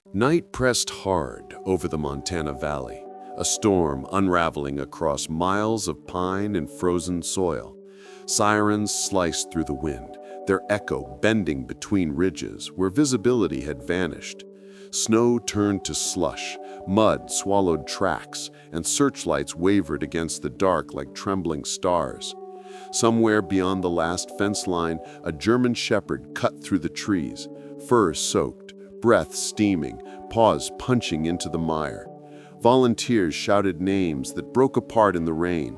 Night pressed hard over the Montana Valley, a storm unraveling across miles of pine and frozen soil. Sirens sliced through the wind, their echo bending between ridges where visibility had vanished. Snow turned to slush, mud swallowed tracks, and searchlights wavered against the dark like trembling stars. Somewhere beyond the last fence line, a German shepherd cut through the trees, fur soaked, breath steaming, paws punching into the mire. Volunteers shouted names that broke apart in the rain.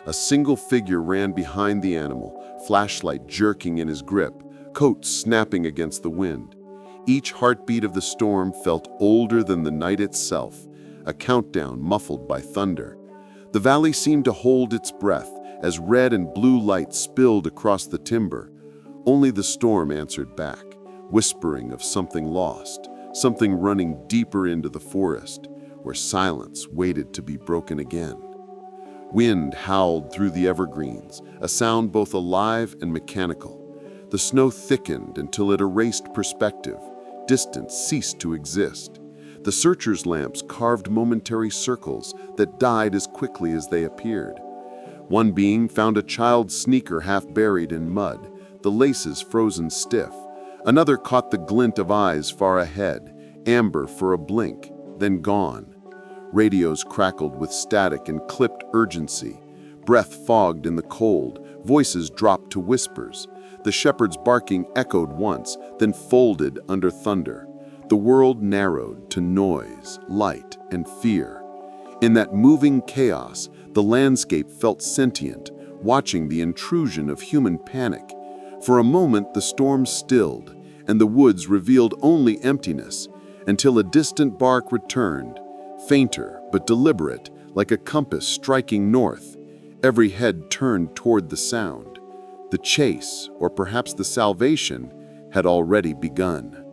A single figure ran behind the animal, flashlight jerking in his grip, coat snapping against the wind. Each heartbeat of the storm felt older than the night itself, a countdown muffled by thunder. The valley seemed to hold its breath as red and blue light spilled across the timber. Only the storm answered back, whispering of something lost, something running deeper into the forest, where silence waited to be broken again. Wind howled through the evergreens, a sound both alive and mechanical. The snow thickened until it erased perspective. Distance ceased to exist. The searchers' lamps carved momentary circles that died as quickly as they appeared. One being found a child's sneaker half buried in mud, the laces frozen stiff. Another caught the glint of eyes far ahead, amber for a blink, then gone. Radios crackled with static and clipped urgency. Breath fogged in the cold, voices dropped to whispers. The shepherd's barking echoed once, then folded under thunder. The world narrowed to noise, light, and fear. In that moving chaos, the landscape felt sentient, watching the intrusion of human panic. For a moment, the storm stilled, and the woods revealed only emptiness, until a distant bark returned, fainter but deliberate, like a compass striking north. Every head turned toward the sound. The chase, or perhaps the salvation, had already begun.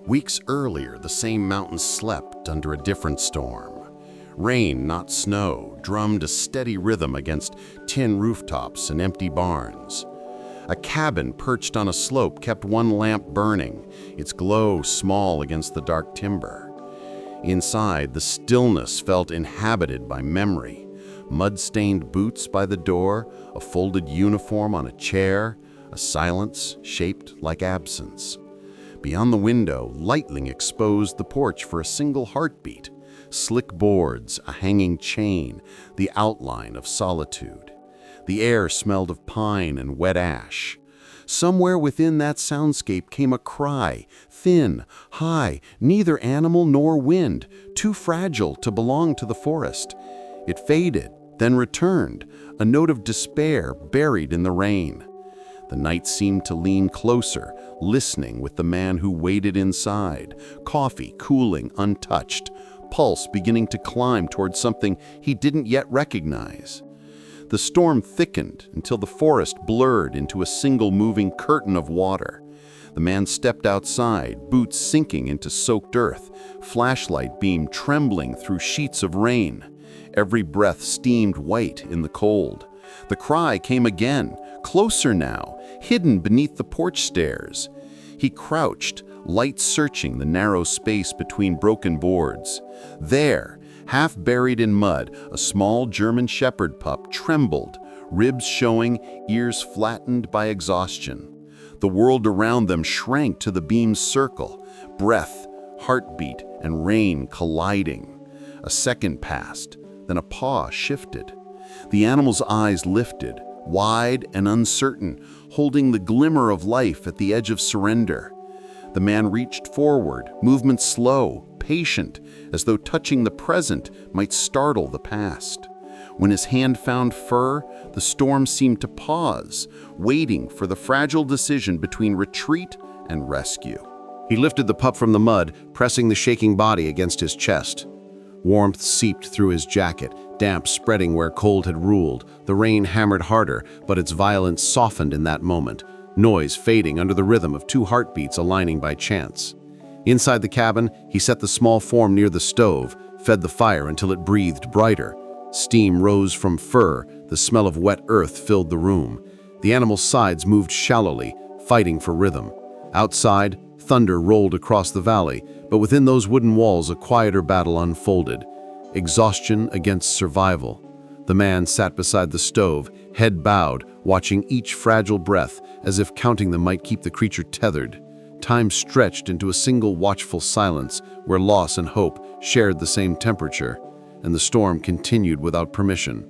Weeks earlier, the same mountain slept under a different storm. Rain, not snow, drummed a steady rhythm against tin rooftops and empty barns. A cabin perched on a slope kept one lamp burning, its glow small against the dark timber. Inside, the stillness felt inhabited by memory. Mud-stained boots by the door, a folded uniform on a chair, a silence shaped like absence. Beyond the window, lightning exposed the porch for a single heartbeat. Slick boards, a hanging chain, the outline of solitude. The air smelled of pine and wet ash. Somewhere within that soundscape came a cry, thin, high, neither animal nor wind, too fragile to belong to the forest. It faded, then returned, a note of despair buried in the rain. The night seemed to lean closer, listening with the man who waited inside, coffee cooling untouched, pulse beginning to climb toward something he didn't yet recognize. The storm thickened until the forest blurred into a single moving curtain of water. The man stepped outside, boots sinking into soaked earth, flashlight beam trembling through sheets of rain. Every breath steamed white in the cold. The cry came again, closer now, hidden beneath the porch stairs. He crouched, light searching the narrow space between broken boards. There, half buried in mud, a small German shepherd pup trembled, ribs showing, ears flattened by exhaustion. The world around them shrank to the beam's circle, breath, heartbeat, and rain colliding. A second passed, then a paw shifted. The animal's eyes lifted, wide and uncertain, holding the glimmer of life at the edge of surrender. The man reached forward, movement slow, patient, as though touching the present might startle the past. When his hand found fur, the storm seemed to pause, waiting for the fragile decision between retreat and rescue. He lifted the pup from the mud, pressing the shaking body against his chest. Warmth seeped through his jacket, damp spreading where cold had ruled. The rain hammered harder, but its violence softened in that moment, noise fading under the rhythm of two heartbeats aligning by chance. Inside the cabin, he set the small form near the stove, fed the fire until it breathed brighter. Steam rose from fur, the smell of wet earth filled the room. The animal's sides moved shallowly, fighting for rhythm. Outside, Thunder rolled across the valley, but within those wooden walls a quieter battle unfolded. Exhaustion against survival. The man sat beside the stove, head bowed, watching each fragile breath as if counting them might keep the creature tethered. Time stretched into a single watchful silence where loss and hope shared the same temperature, and the storm continued without permission.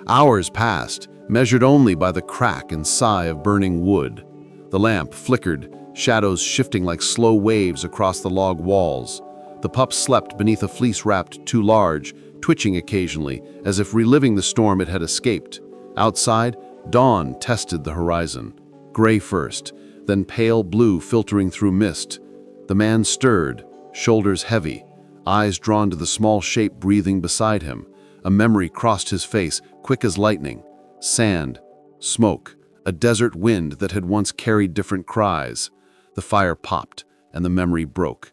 Hours passed, measured only by the crack and sigh of burning wood. The lamp flickered, shadows shifting like slow waves across the log walls. The pup slept beneath a fleece wrapped too large, twitching occasionally, as if reliving the storm it had escaped. Outside, dawn tested the horizon. Gray first, then pale blue filtering through mist. The man stirred, shoulders heavy, eyes drawn to the small shape breathing beside him. A memory crossed his face, quick as lightning. Sand, smoke, a desert wind that had once carried different cries. The fire popped, and the memory broke.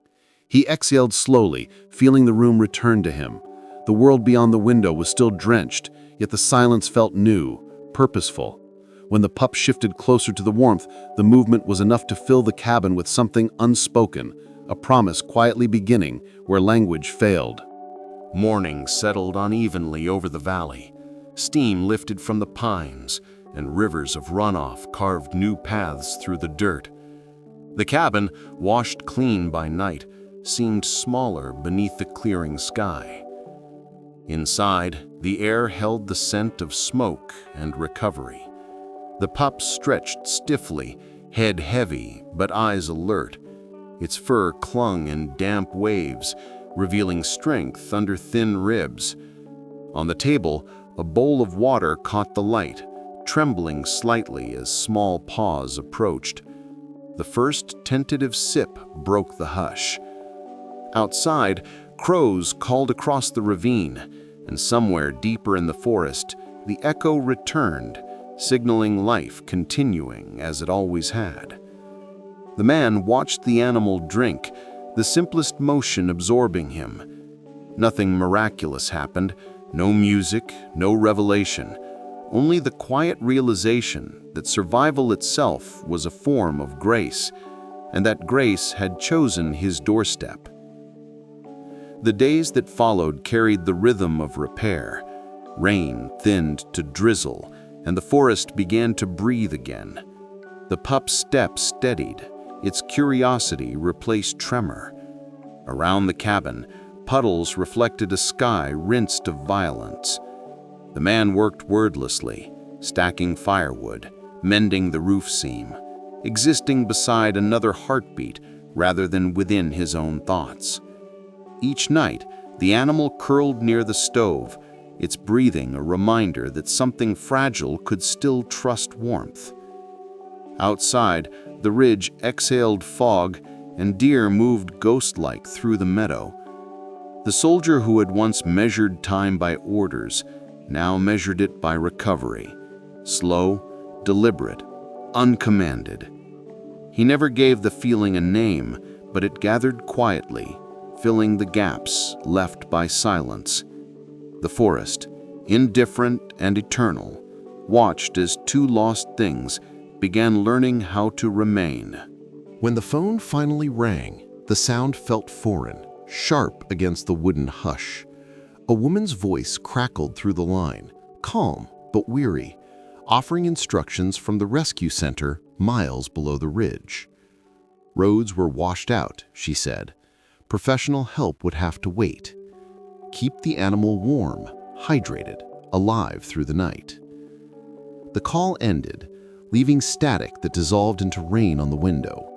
He exhaled slowly, feeling the room return to him. The world beyond the window was still drenched, yet the silence felt new, purposeful. When the pup shifted closer to the warmth, the movement was enough to fill the cabin with something unspoken, a promise quietly beginning where language failed. Morning settled unevenly over the valley. Steam lifted from the pines, and rivers of runoff carved new paths through the dirt. The cabin, washed clean by night, seemed smaller beneath the clearing sky. Inside, the air held the scent of smoke and recovery. The pup stretched stiffly, head heavy but eyes alert. Its fur clung in damp waves, revealing strength under thin ribs. On the table, a bowl of water caught the light, trembling slightly as small paws approached. The first tentative sip broke the hush. Outside, crows called across the ravine, and somewhere deeper in the forest, the echo returned, signaling life continuing as it always had. The man watched the animal drink, the simplest motion absorbing him. Nothing miraculous happened, no music, no revelation, only the quiet realization that survival itself was a form of grace, and that grace had chosen his doorstep. The days that followed carried the rhythm of repair. Rain thinned to drizzle, and the forest began to breathe again. The pup's step steadied, its curiosity replaced tremor. Around the cabin, puddles reflected a sky rinsed of violence. The man worked wordlessly, stacking firewood, mending the roof seam, existing beside another heartbeat rather than within his own thoughts. Each night, the animal curled near the stove, its breathing a reminder that something fragile could still trust warmth. Outside, the ridge exhaled fog, and deer moved ghost-like through the meadow. The soldier who had once measured time by orders now measured it by recovery, slow, deliberate, uncommanded. He never gave the feeling a name, but it gathered quietly, filling the gaps left by silence. The forest, indifferent and eternal, watched as two lost things began learning how to remain. When the phone finally rang, the sound felt foreign, sharp against the wooden hush. A woman's voice crackled through the line, calm but weary, offering instructions from the rescue center miles below the ridge. Roads were washed out, she said. Professional help would have to wait. Keep the animal warm, hydrated, alive through the night. The call ended, leaving static that dissolved into rain on the window.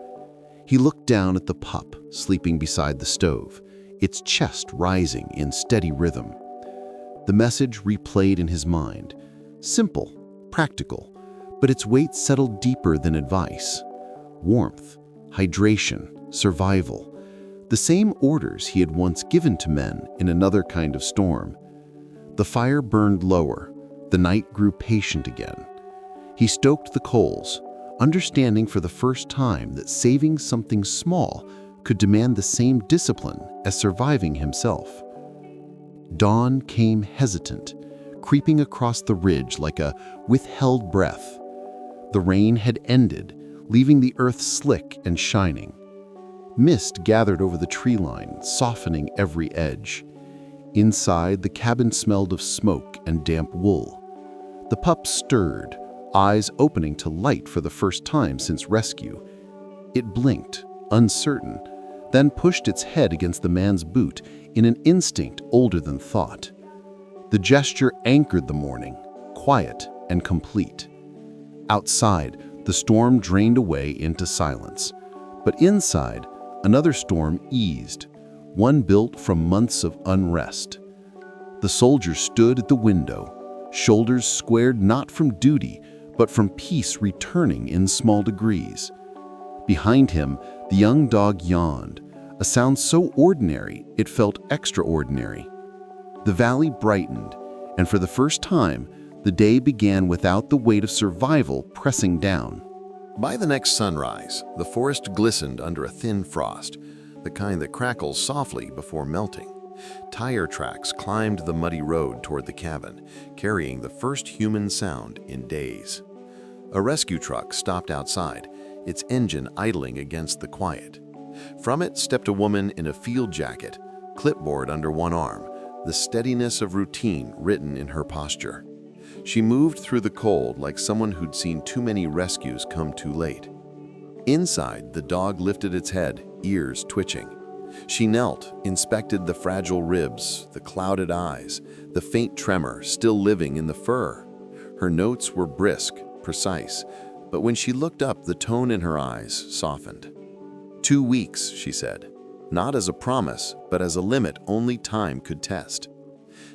He looked down at the pup sleeping beside the stove, its chest rising in steady rhythm. The message replayed in his mind. Simple, practical, but its weight settled deeper than advice. Warmth, hydration, survival. The same orders he had once given to men in another kind of storm. The fire burned lower. The night grew patient again. He stoked the coals, understanding for the first time that saving something small could demand the same discipline as surviving himself. Dawn came hesitant, creeping across the ridge like a withheld breath. The rain had ended, leaving the earth slick and shining. Mist gathered over the tree line, softening every edge. Inside, the cabin smelled of smoke and damp wool. The pup stirred, eyes opening to light for the first time since rescue. It blinked, uncertain, then pushed its head against the man's boot in an instinct older than thought. The gesture anchored the morning, quiet and complete. Outside, the storm drained away into silence. But inside, another storm eased, one built from months of unrest. The soldier stood at the window, shoulders squared not from duty, but from peace returning in small degrees. Behind him, the young dog yawned, a sound so ordinary it felt extraordinary. The valley brightened, and for the first time, the day began without the weight of survival pressing down. By the next sunrise, the forest glistened under a thin frost, the kind that crackles softly before melting. Tire tracks climbed the muddy road toward the cabin, carrying the first human sound in days. A rescue truck stopped outside, its engine idling against the quiet. From it stepped a woman in a field jacket, clipboard under one arm, the steadiness of routine written in her posture. She moved through the cold like someone who'd seen too many rescues come too late. Inside, the dog lifted its head, ears twitching. She knelt, inspected the fragile ribs, the clouded eyes, the faint tremor still living in the fur. Her notes were brisk, precise, but when she looked up, the tone in her eyes softened. 2 weeks, she said, not as a promise, but as a limit only time could test.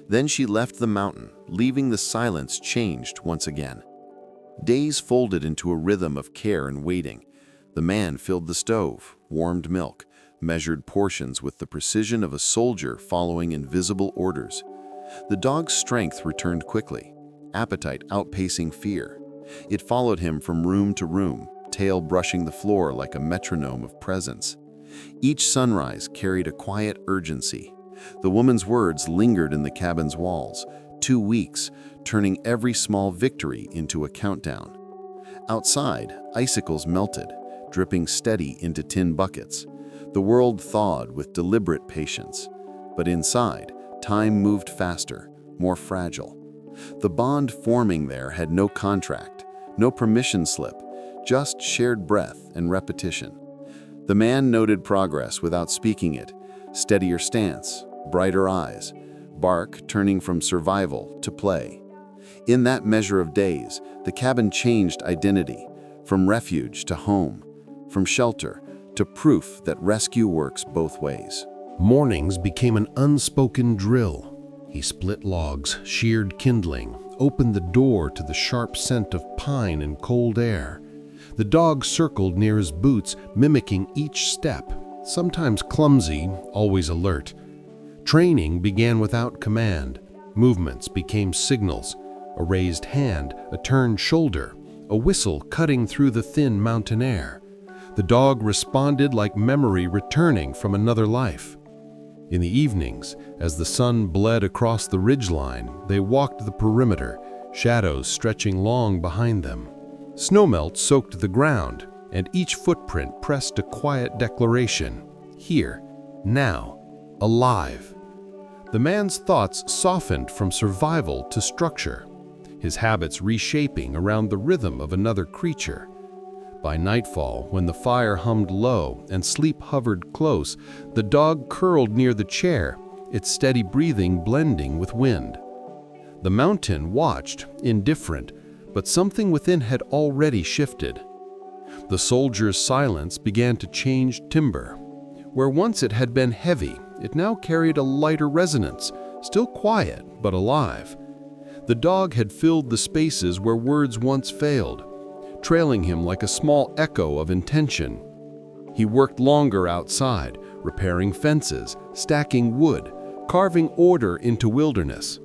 Then she left the mountain, leaving the silence changed once again. Days folded into a rhythm of care and waiting. The man filled the stove, warmed milk, measured portions with the precision of a soldier following invisible orders. The dog's strength returned quickly, appetite outpacing fear. It followed him from room to room, tail brushing the floor like a metronome of presence. Each sunrise carried a quiet urgency. The woman's words lingered in the cabin's walls, 2 weeks, turning every small victory into a countdown. Outside, icicles melted, dripping steady into tin buckets. The world thawed with deliberate patience. But inside, time moved faster, more fragile. The bond forming there had no contract, no permission slip, just shared breath and repetition. The man noted progress without speaking it, steadier stance, brighter eyes, bark turning from survival to play. In that measure of days, the cabin changed identity, from refuge to home, from shelter to proof that rescue works both ways. Mornings became an unspoken drill. He split logs, sheared kindling, opened the door to the sharp scent of pine and cold air. The dog circled near his boots, mimicking each step, sometimes clumsy, always alert. Training began without command. Movements became signals, a raised hand, a turned shoulder, a whistle cutting through the thin mountain air. The dog responded like memory returning from another life. In the evenings, as the sun bled across the ridgeline, they walked the perimeter, shadows stretching long behind them. Snowmelt soaked the ground, and each footprint pressed a quiet declaration. Here, now, alive. The man's thoughts softened from survival to structure, his habits reshaping around the rhythm of another creature. By nightfall, when the fire hummed low and sleep hovered close, the dog curled near the chair, its steady breathing blending with wind. The mountain watched, indifferent, but something within had already shifted. The soldier's silence began to change timbre. Where once it had been heavy, it now carried a lighter resonance, still quiet but alive. The dog had filled the spaces where words once failed, trailing him like a small echo of intention. He worked longer outside, repairing fences, stacking wood, carving order into wilderness.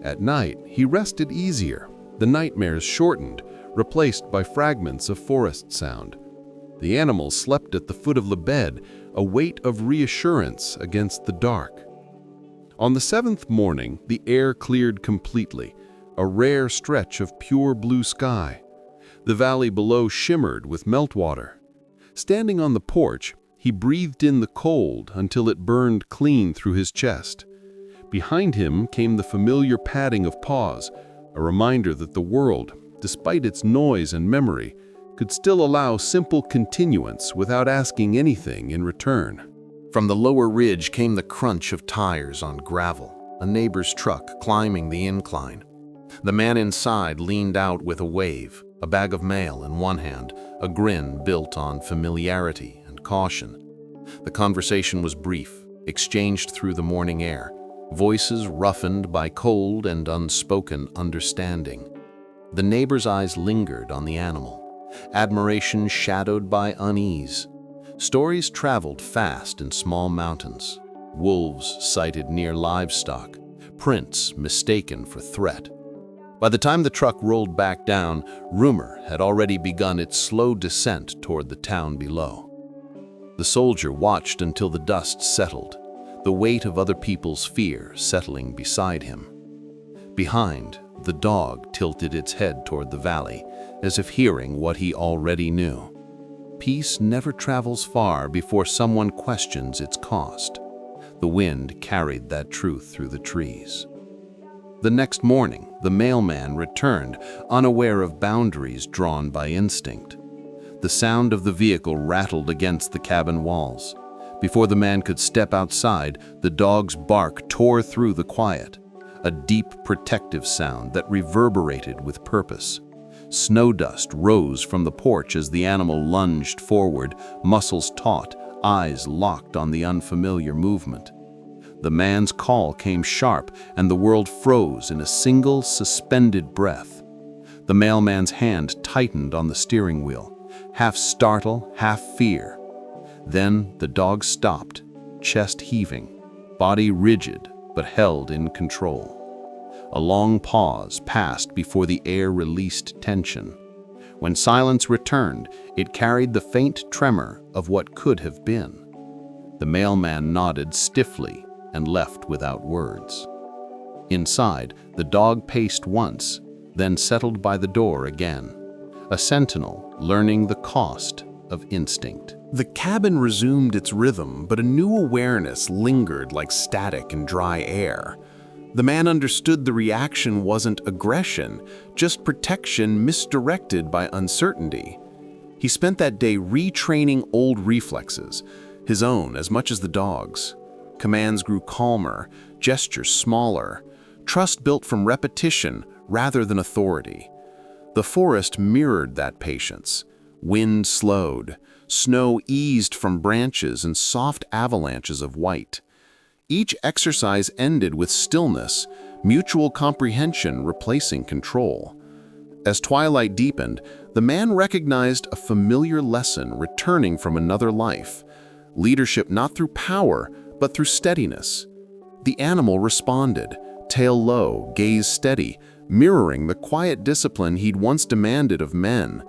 At night, he rested easier, the nightmares shortened, replaced by fragments of forest sound. The animal slept at the foot of the bed, a weight of reassurance against the dark. On the 7th morning, the air cleared completely, a rare stretch of pure blue sky. The valley below shimmered with meltwater. Standing on the porch, he He breathed in the cold until it burned clean through his chest. Behind him came the familiar padding of paws, a reminder that the world, despite its noise and memory, could still allow simple continuance without asking anything in return. From the lower ridge came the crunch of tires on gravel, a neighbor's truck climbing the incline. The man inside leaned out with a wave, a bag of mail in one hand, a grin built on familiarity and caution. The conversation was brief, exchanged through the morning air, voices roughened by cold and unspoken understanding. The neighbor's eyes lingered on the animal, admiration shadowed by unease. Stories traveled fast in small mountains, wolves sighted near livestock, prints mistaken for threat. By the time the truck rolled back down, rumor had already begun its slow descent toward the town below. The soldier watched until the dust settled, the weight of other people's fear settling beside him. Behind, the dog tilted its head toward the valley, as if hearing what he already knew. Peace never travels far before someone questions its cost. The wind carried that truth through the trees. The next morning, the mailman returned, unaware of boundaries drawn by instinct. The sound of the vehicle rattled against the cabin walls. Before the man could step outside, the dog's bark tore through the quiet, a deep, protective sound that reverberated with purpose. Snow dust rose from the porch as the animal lunged forward, muscles taut, eyes locked on the unfamiliar movement. The man's call came sharp, and the world froze in a single, suspended breath. The mailman's hand tightened on the steering wheel, half startle, half fear. Then the dog stopped, chest heaving, body rigid but held in control. A long pause passed before the air released tension. When silence returned, it carried the faint tremor of what could have been. The mailman nodded stiffly and left without words. Inside, the dog paced once, then settled by the door again, a sentinel learning the cost of instinct. The cabin resumed its rhythm, but a new awareness lingered like static in dry air. The man understood the reaction wasn't aggression, just protection misdirected by uncertainty. He spent that day retraining old reflexes, his own as much as the dog's. Commands grew calmer, gestures smaller, trust built from repetition rather than authority. The forest mirrored that patience. Wind slowed, snow eased from branches and soft avalanches of white. Each exercise ended with stillness, mutual comprehension replacing control. As twilight deepened, the man recognized a familiar lesson returning from another life. Leadership not through power, but through steadiness. The animal responded, tail low, gaze steady, mirroring the quiet discipline he'd once demanded of men.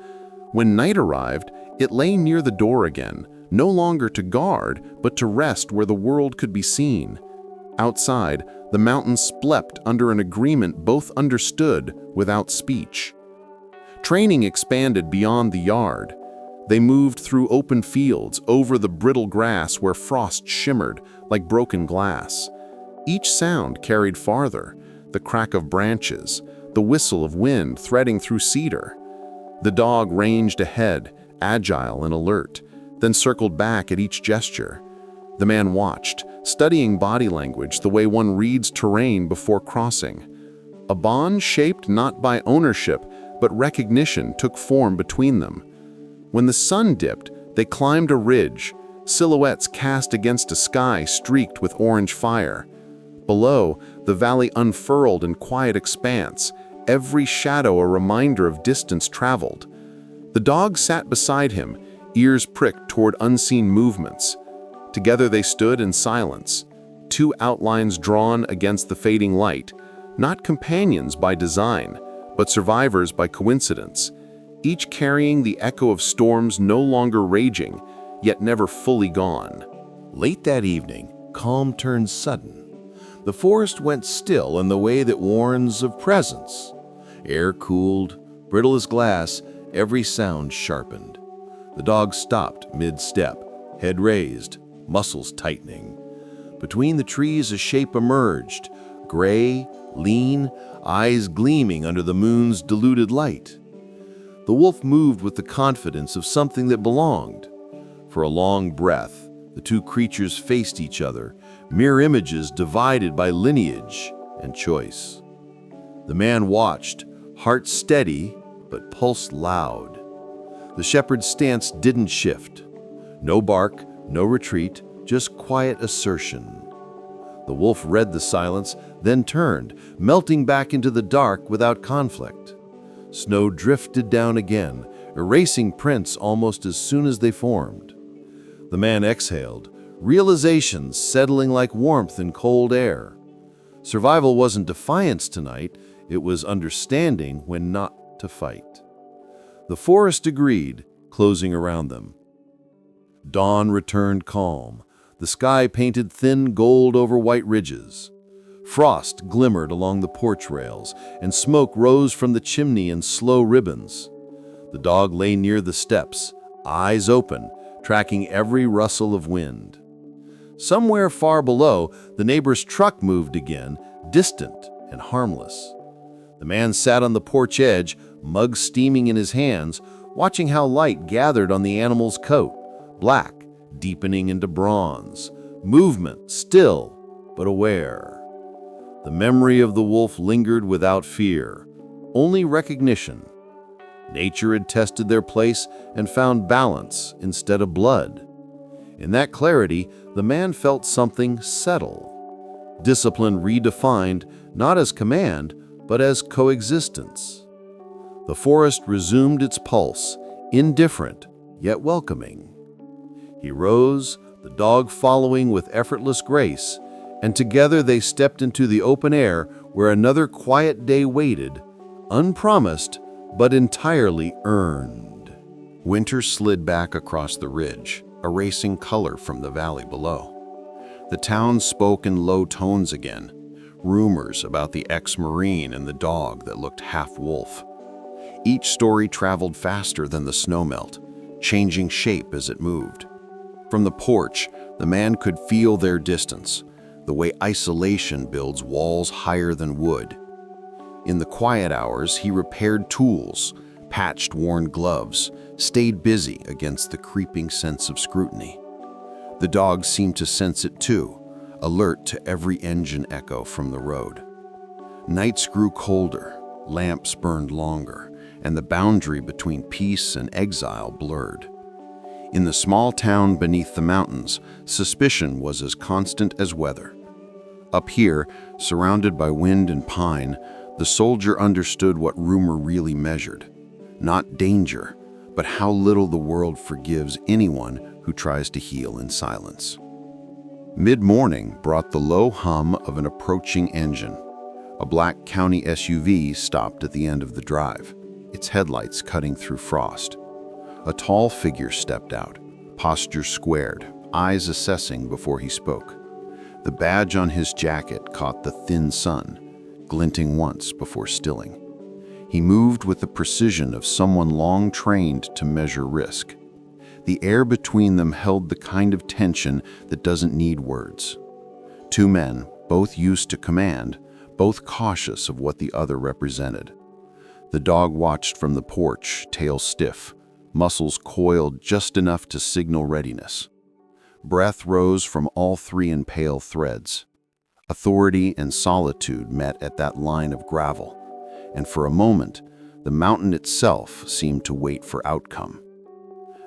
When night arrived, it lay near the door again, no longer to guard, but to rest where the world could be seen. Outside, the mountains slept under an agreement both understood without speech. Training expanded beyond the yard. They moved through open fields, over the brittle grass where frost shimmered like broken glass. Each sound carried farther, the crack of branches, the whistle of wind threading through cedar. The dog ranged ahead, agile and alert, then circled back at each gesture. The man watched, studying body language the way one reads terrain before crossing. A bond shaped not by ownership, but recognition took form between them. When the sun dipped, they climbed a ridge, silhouettes cast against a sky streaked with orange fire. Below, the valley unfurled in quiet expanse, every shadow a reminder of distance traveled. The dog sat beside him, ears pricked toward unseen movements. Together they stood in silence, two outlines drawn against the fading light, not companions by design, but survivors by coincidence, each carrying the echo of storms no longer raging, yet never fully gone. Late that evening, calm turned sudden. The forest went still in the way that warns of presence. Air cooled, brittle as glass, every sound sharpened. The dog stopped mid-step, head raised, muscles tightening. Between the trees, a shape emerged, gray, lean, eyes gleaming under the moon's diluted light. The wolf moved with the confidence of something that belonged. For a long breath, the two creatures faced each other, mirror images divided by lineage and choice. The man watched, heart steady, but pulse loud. The shepherd's stance didn't shift. No bark, no retreat, just quiet assertion. The wolf read the silence, then turned, melting back into the dark without conflict. Snow drifted down again, erasing prints almost as soon as they formed. The man exhaled, realizations settling like warmth in cold air. Survival wasn't defiance tonight, it was understanding when not to fight. The forest agreed, closing around them. Dawn returned calm. The sky painted thin gold over white ridges. Frost glimmered along the porch rails, and smoke rose from the chimney in slow ribbons. The dog lay near the steps, eyes open, tracking every rustle of wind. Somewhere far below, the neighbor's truck moved again, distant and harmless. The man sat on the porch edge, mug steaming in his hands, watching how light gathered on the animal's coat, black, deepening into bronze, movement still but aware. The memory of the wolf lingered without fear, only recognition. Nature had tested their place and found balance instead of blood. In that clarity, the man felt something settle. Discipline redefined not as command, but as coexistence. The forest resumed its pulse, indifferent yet welcoming. He rose, the dog following with effortless grace, and together they stepped into the open air where another quiet day waited, unpromised but entirely earned. Winter slid back across the ridge, erasing color from the valley below. The town spoke in low tones again, rumors about the ex-Marine and the dog that looked half-wolf. Each story traveled faster than the snowmelt, changing shape as it moved. From the porch, the man could feel their distance, the way isolation builds walls higher than wood. In the quiet hours, he repaired tools, patched worn gloves, stayed busy against the creeping sense of scrutiny. The dog seemed to sense it too, alert to every engine echo from the road. Nights grew colder, lamps burned longer, and the boundary between peace and exile blurred. In the small town beneath the mountains, suspicion was as constant as weather. Up here, surrounded by wind and pine, the soldier understood what rumor really measured. Not danger, but how little the world forgives anyone who tries to heal in silence. Mid-morning brought the low hum of an approaching engine. A black county SUV stopped at the end of the drive, its headlights cutting through frost. A tall figure stepped out, posture squared, eyes assessing before he spoke. The badge on his jacket caught the thin sun, glinting once before stilling. He moved with the precision of someone long trained to measure risk. The air between them held the kind of tension that doesn't need words. Two men, both used to command, both cautious of what the other represented. The dog watched from the porch, tail stiff, muscles coiled just enough to signal readiness. Breath rose from all three in pale threads. Authority and solitude met at that line of gravel, and for a moment, the mountain itself seemed to wait for outcome.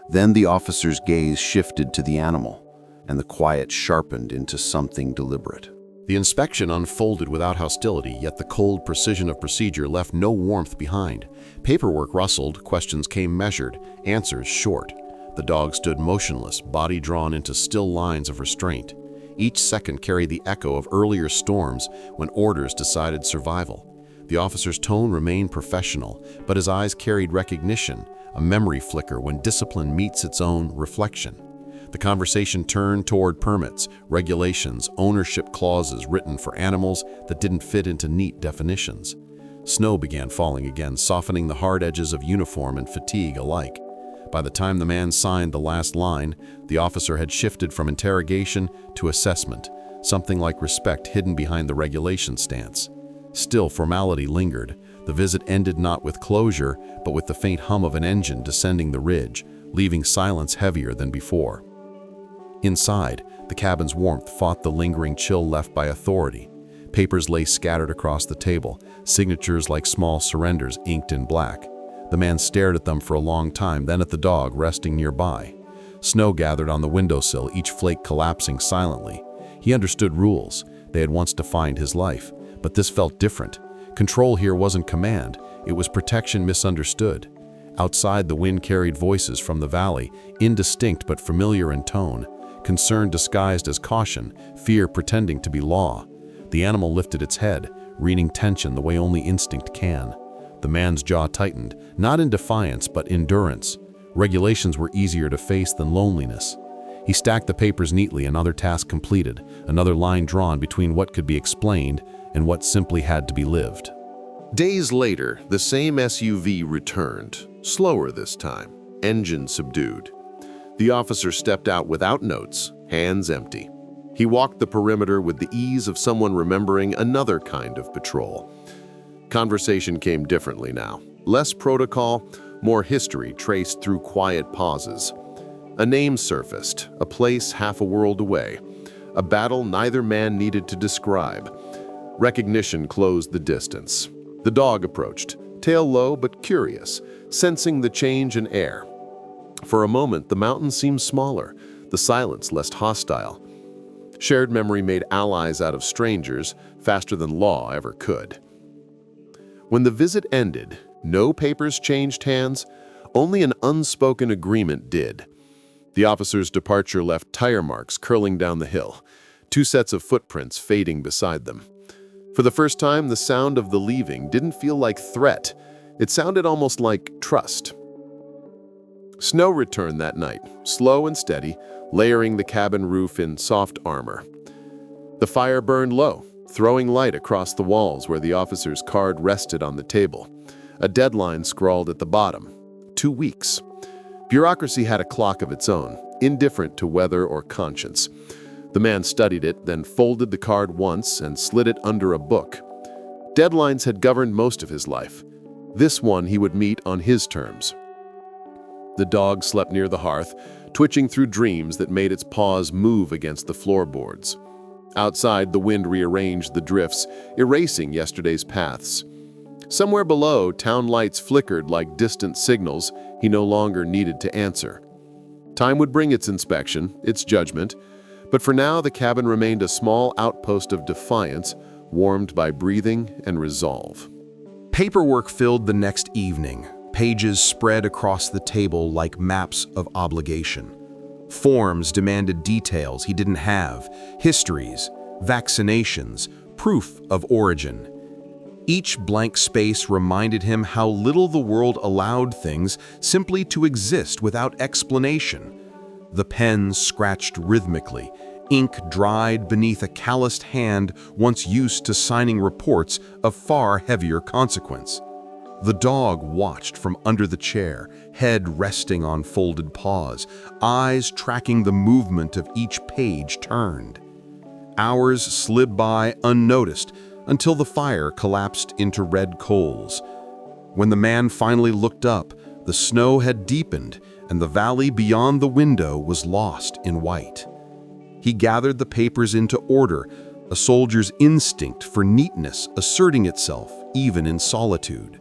Then the officer's gaze shifted to the animal, and the quiet sharpened into something deliberate. The inspection unfolded without hostility, yet the cold precision of procedure left no warmth behind. Paperwork rustled, questions came measured, answers short. The dog stood motionless, body drawn into still lines of restraint. Each second carried the echo of earlier storms when orders decided survival. The officer's tone remained professional, but his eyes carried recognition, a memory flicker when discipline meets its own reflection. The conversation turned toward permits, regulations, ownership clauses written for animals that didn't fit into neat definitions. Snow began falling again, softening the hard edges of uniform and fatigue alike. By the time the man signed the last line, the officer had shifted from interrogation to assessment, something like respect hidden behind the regulation stance. Still, formality lingered. The visit ended not with closure, but with the faint hum of an engine descending the ridge, leaving silence heavier than before. Inside, the cabin's warmth fought the lingering chill left by authority. Papers lay scattered across the table, signatures like small surrenders inked in black. The man stared at them for a long time, then at the dog resting nearby. Snow gathered on the windowsill, each flake collapsing silently. He understood rules. They had once defined his life. But this felt different. Control here wasn't command. It was protection misunderstood. Outside, the wind carried voices from the valley, indistinct but familiar in tone. Concern disguised as caution, fear pretending to be law. The animal lifted its head, reading tension the way only instinct can. The man's jaw tightened, not in defiance but endurance. Regulations were easier to face than loneliness. He stacked the papers neatly, another task completed, another line drawn between what could be explained and what simply had to be lived. Days later, the same SUV returned, slower this time, engine subdued. The officer stepped out without notes, hands empty. He walked the perimeter with the ease of someone remembering another kind of patrol. Conversation came differently now. Less protocol, more history traced through quiet pauses. A name surfaced, a place half a world away, a battle neither man needed to describe. Recognition closed the distance. The dog approached, tail low but curious, sensing the change in air. For a moment, the mountain seemed smaller, the silence less hostile. Shared memory made allies out of strangers faster than law ever could. When the visit ended, no papers changed hands, only an unspoken agreement did. The officer's departure left tire marks curling down the hill, 2 sets of footprints fading beside them. For the first time, the sound of the leaving didn't feel like threat. It sounded almost like trust. Snow returned that night, slow and steady, layering the cabin roof in soft armor. The fire burned low, throwing light across the walls where the officer's card rested on the table. A deadline scrawled at the bottom, 2 weeks. Bureaucracy had a clock of its own, indifferent to weather or conscience. The man studied it, then folded the card once and slid it under a book. Deadlines had governed most of his life. This one he would meet on his terms. The dog slept near the hearth, twitching through dreams that made its paws move against the floorboards. Outside, the wind rearranged the drifts, erasing yesterday's paths. Somewhere below, town lights flickered like distant signals he no longer needed to answer. Time would bring its inspection, its judgment, but for now the cabin remained a small outpost of defiance, warmed by breathing and resolve. Paperwork filled the next evening, pages spread across the table like maps of obligation. Forms demanded details he didn't have, histories, vaccinations, proof of origin. Each blank space reminded him how little the world allowed things simply to exist without explanation. The pen scratched rhythmically, ink dried beneath a calloused hand once used to signing reports of far heavier consequence. The dog watched from under the chair, head resting on folded paws, eyes tracking the movement of each page turned. Hours slid by unnoticed until the fire collapsed into red coals. When the man finally looked up, the snow had deepened and the valley beyond the window was lost in white. He gathered the papers into order, a soldier's instinct for neatness asserting itself even in solitude.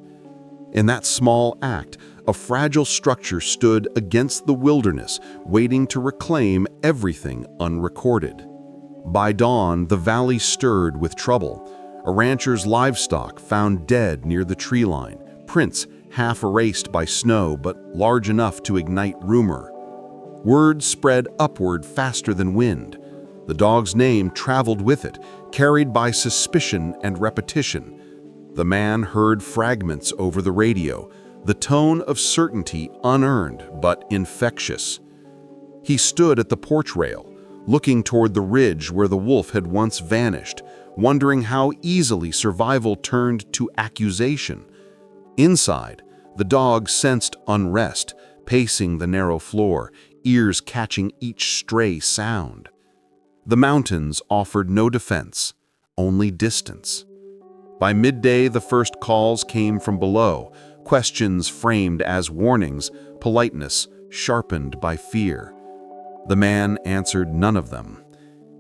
In that small act, a fragile structure stood against the wilderness, waiting to reclaim everything unrecorded. By dawn, the valley stirred with trouble. A rancher's livestock found dead near the tree line, prints half erased by snow but large enough to ignite rumor. Word spread upward faster than wind. The dog's name traveled with it, carried by suspicion and repetition. The man heard fragments over the radio, the tone of certainty unearned but infectious. He stood at the porch rail, looking toward the ridge where the wolf had once vanished, wondering how easily survival turned to accusation. Inside, the dog sensed unrest, pacing the narrow floor, ears catching each stray sound. The mountains offered no defense, only distance. By midday, the first calls came from below, questions framed as warnings, politeness sharpened by fear. The man answered none of them.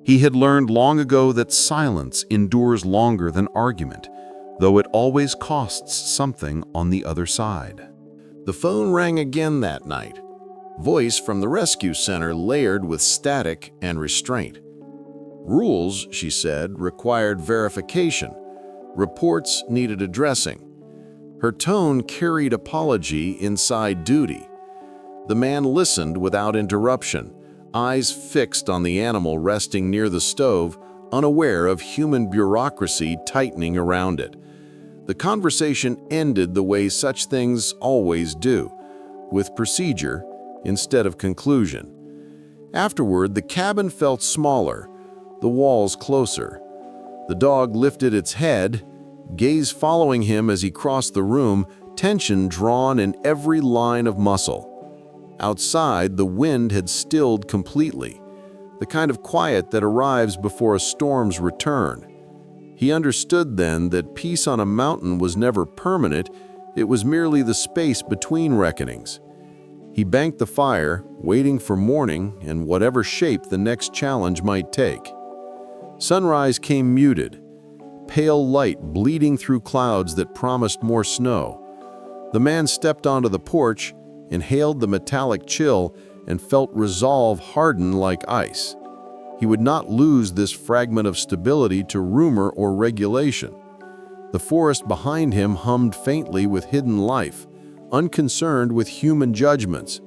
He had learned long ago that silence endures longer than argument, though it always costs something on the other side. The phone rang again that night. Voice from the rescue center layered with static and restraint. Rules, she said, required verification. Reports needed addressing. Her tone carried apology inside duty. The man listened without interruption, eyes fixed on the animal resting near the stove, unaware of human bureaucracy tightening around it. The conversation ended the way such things always do, with procedure instead of conclusion. Afterward, the cabin felt smaller, the walls closer. The dog lifted its head, gaze following him as he crossed the room, tension drawn in every line of muscle. Outside, the wind had stilled completely, the kind of quiet that arrives before a storm's return. He understood then that peace on a mountain was never permanent, it was merely the space between reckonings. He banked the fire, waiting for morning and whatever shape the next challenge might take. Sunrise came muted, pale light bleeding through clouds that promised more snow. The man stepped onto the porch, inhaled the metallic chill, and felt resolve harden like ice. He would not lose this fragment of stability to rumor or regulation. The forest behind him hummed faintly with hidden life, unconcerned with human judgments.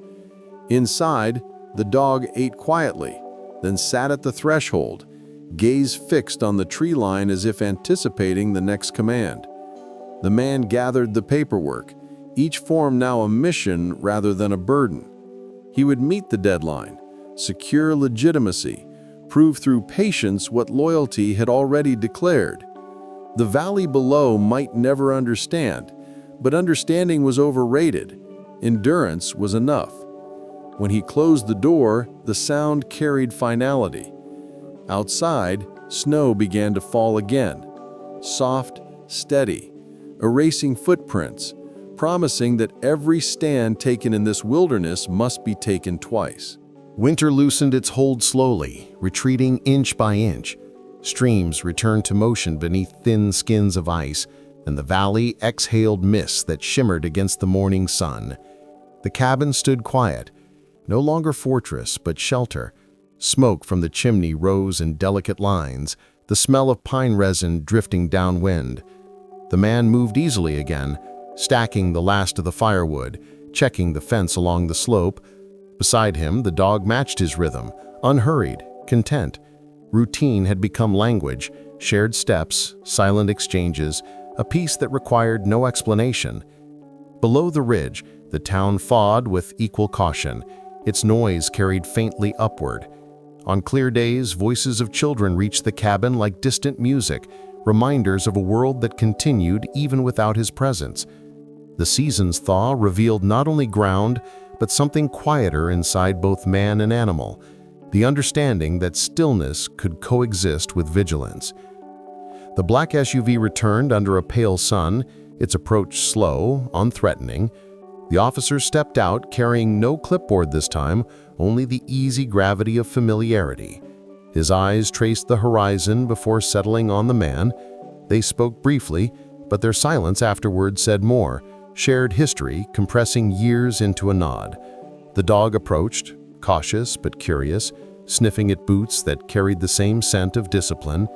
Inside, the dog ate quietly, then sat at the threshold, gaze fixed on the tree line as if anticipating the next command. The man gathered the paperwork, each form now a mission rather than a burden. He would meet the deadline, secure legitimacy, prove through patience what loyalty had already declared. The valley below might never understand, but understanding was overrated. Endurance was enough. When he closed the door, the sound carried finality. Outside, snow began to fall again, soft, steady, erasing footprints, promising that every stand taken in this wilderness must be taken twice. Winter loosened its hold slowly, retreating inch by inch. Streams returned to motion beneath thin skins of ice, and the valley exhaled mists that shimmered against the morning sun. The cabin stood quiet, no longer fortress but shelter. Smoke from the chimney rose in delicate lines, the smell of pine resin drifting downwind. The man moved easily again, stacking the last of the firewood, checking the fence along the slope. Beside him, the dog matched his rhythm, unhurried, content. Routine had become language, shared steps, silent exchanges, a peace that required no explanation. Below the ridge, the town fawed with equal caution. Its noise carried faintly upward. On clear days, voices of children reached the cabin like distant music, reminders of a world that continued even without his presence. The season's thaw revealed not only ground, but something quieter inside both man and animal, the understanding that stillness could coexist with vigilance. The black SUV returned under a pale sun, its approach slow, unthreatening. The officer stepped out, carrying no clipboard this time, only the easy gravity of familiarity. His eyes traced the horizon before settling on the man. They spoke briefly, but their silence afterward said more, shared history, compressing years into a nod. The dog approached, cautious but curious, sniffing at boots that carried the same scent of discipline.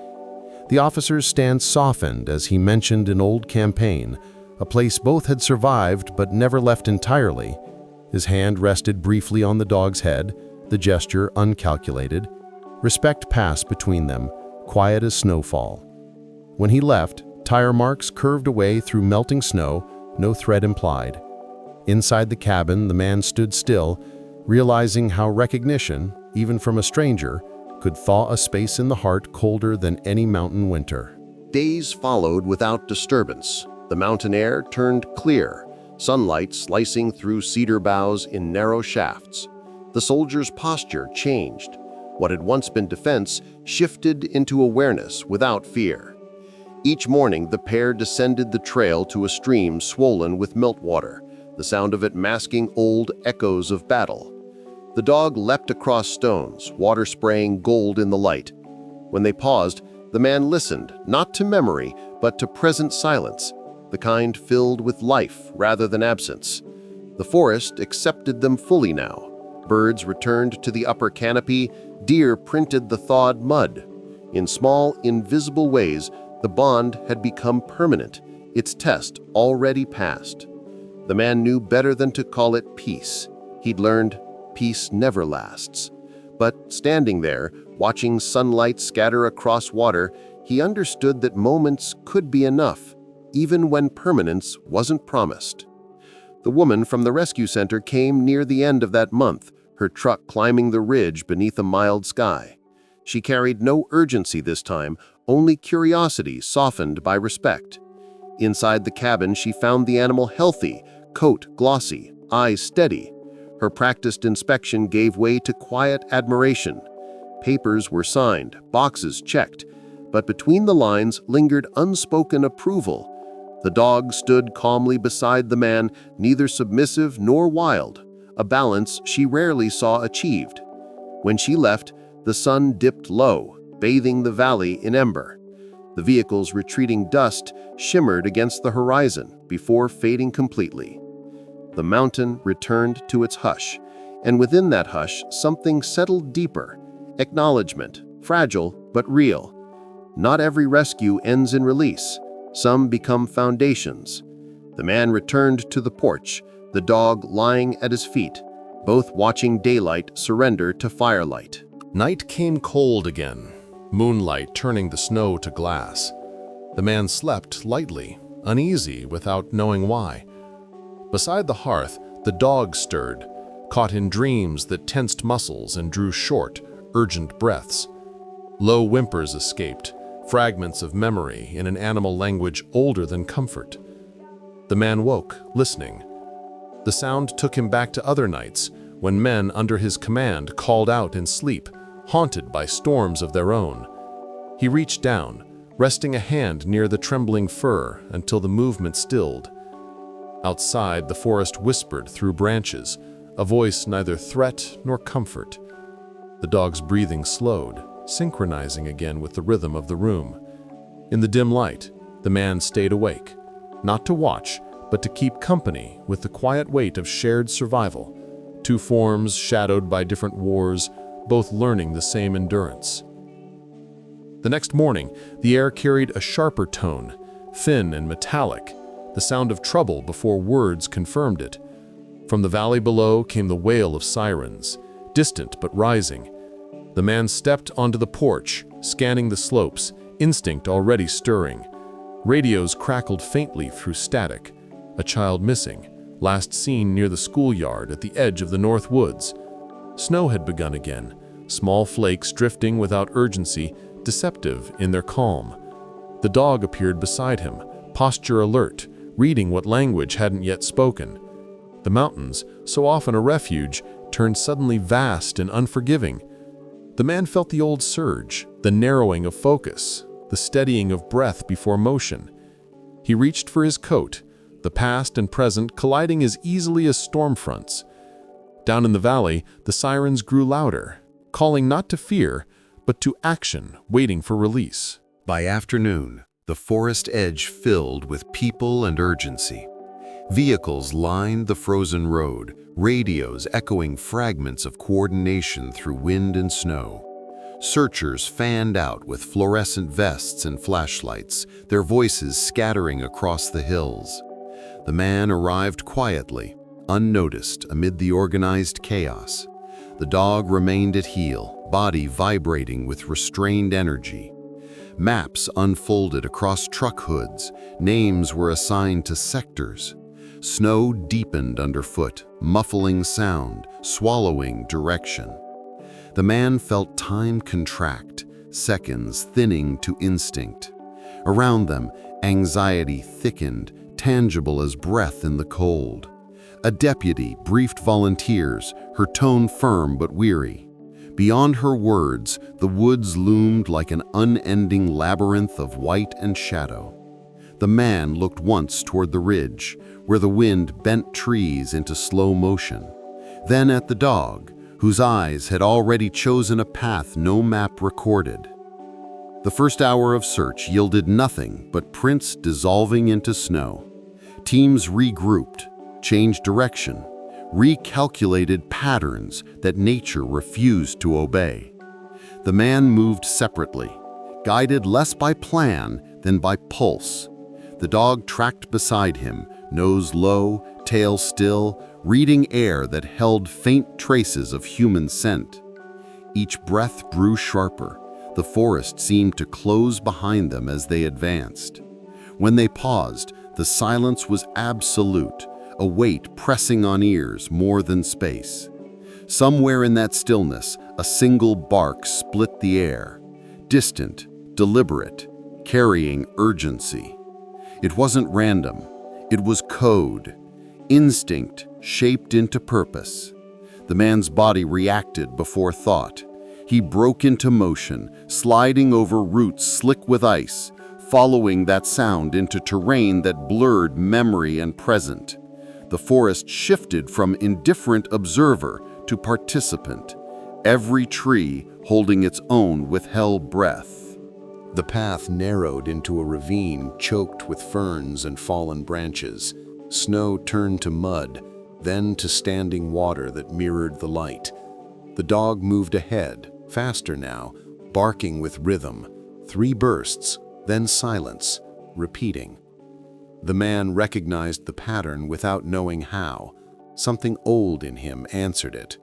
The officer's stance softened as he mentioned an old campaign, a place both had survived but never left entirely. His hand rested briefly on the dog's head, the gesture uncalculated. Respect passed between them, quiet as snowfall. When he left, tire marks curved away through melting snow, no threat implied. Inside the cabin, the man stood still, realizing how recognition, even from a stranger, could thaw a space in the heart colder than any mountain winter. Days followed without disturbance. The mountain air turned clear, sunlight slicing through cedar boughs in narrow shafts. The soldier's posture changed. What had once been defense shifted into awareness without fear. Each morning, the pair descended the trail to a stream swollen with meltwater, the sound of it masking old echoes of battle. The dog leapt across stones, water spraying gold in the light. When they paused, the man listened, not to memory, but to present silence, the kind filled with life rather than absence. The forest accepted them fully now. Birds returned to the upper canopy, deer printed the thawed mud. In small, invisible ways, the bond had become permanent, its test already passed. The man knew better than to call it peace. He'd learned peace never lasts. But standing there, watching sunlight scatter across water, he understood that moments could be enough, even when permanence wasn't promised. The woman from the rescue center came near the end of that month, her truck climbing the ridge beneath a mild sky. She carried no urgency this time, only curiosity softened by respect. Inside the cabin, she found the animal healthy, coat glossy, eyes steady. Her practiced inspection gave way to quiet admiration. Papers were signed, boxes checked, but between the lines lingered unspoken approval. The dog stood calmly beside the man, neither submissive nor wild, a balance she rarely saw achieved. When she left, the sun dipped low, bathing the valley in ember. The vehicle's retreating dust shimmered against the horizon before fading completely. The mountain returned to its hush, and within that hush something settled deeper, acknowledgement, fragile but real. Not every rescue ends in release. Some become foundations. The man returned to the porch, the dog lying at his feet, both watching daylight surrender to firelight. Night came cold again, moonlight turning the snow to glass. The man slept lightly, uneasy without knowing why. Beside the hearth, the dog stirred, caught in dreams that tensed muscles and drew short, urgent breaths. Low whimpers escaped, fragments of memory in an animal language older than comfort. The man woke, listening. The sound took him back to other nights, when men under his command called out in sleep, haunted by storms of their own. He reached down, resting a hand near the trembling fur until the movement stilled. Outside, the forest whispered through branches, a voice neither threat nor comfort. The dog's breathing slowed, synchronizing again with the rhythm of the room. In the dim light, the man stayed awake, not to watch, but to keep company with the quiet weight of shared survival. Two forms shadowed by different wars, both learning the same endurance. The next morning, the air carried a sharper tone, thin and metallic, the sound of trouble before words confirmed it. From the valley below came the wail of sirens, distant but rising. The man stepped onto the porch, scanning the slopes, instinct already stirring. Radios crackled faintly through static. A child missing, last seen near the schoolyard at the edge of the North Woods. Snow had begun again, small flakes drifting without urgency, deceptive in their calm. The dog appeared beside him, posture alert, reading what language hadn't yet spoken. The mountains, so often a refuge, turned suddenly vast and unforgiving. The man felt the old surge, the narrowing of focus, the steadying of breath before motion. He reached for his coat, the past and present colliding as easily as storm fronts. Down in the valley, the sirens grew louder, calling not to fear, but to action, waiting for release. By afternoon, the forest edge filled with people and urgency. Vehicles lined the frozen road, radios echoing fragments of coordination through wind and snow. Searchers fanned out with fluorescent vests and flashlights, their voices scattering across the hills. The man arrived quietly, unnoticed amid the organized chaos. The dog remained at heel, body vibrating with restrained energy. Maps unfolded across truck hoods, names were assigned to sectors. Snow deepened underfoot, muffling sound, swallowing direction. The man felt time contract, seconds thinning to instinct. Around them, anxiety thickened, tangible as breath in the cold. A deputy briefed volunteers, her tone firm but weary. Beyond her words, the woods loomed like an unending labyrinth of white and shadow. The man looked once toward the ridge, where the wind bent trees into slow motion, then at the dog, whose eyes had already chosen a path no map recorded. The first hour of search yielded nothing but prints dissolving into snow. Teams regrouped, changed direction, recalculated patterns that nature refused to obey. The man moved separately, guided less by plan than by pulse. The dog tracked beside him, nose low, tail still, reading air that held faint traces of human scent. Each breath grew sharper. The forest seemed to close behind them as they advanced. When they paused, the silence was absolute, a weight pressing on ears more than space. Somewhere in that stillness, a single bark split the air, distant, deliberate, carrying urgency. It wasn't random. It was code, instinct shaped into purpose. The man's body reacted before thought. He broke into motion, sliding over roots slick with ice, following that sound into terrain that blurred memory and present. The forest shifted from indifferent observer to participant, every tree holding its own withheld breath. The path narrowed into a ravine choked with ferns and fallen branches. Snow turned to mud, then to standing water that mirrored the light. The dog moved ahead, faster now, barking with rhythm. 3 bursts, then silence, repeating. The man recognized the pattern without knowing how. Something old in him answered it.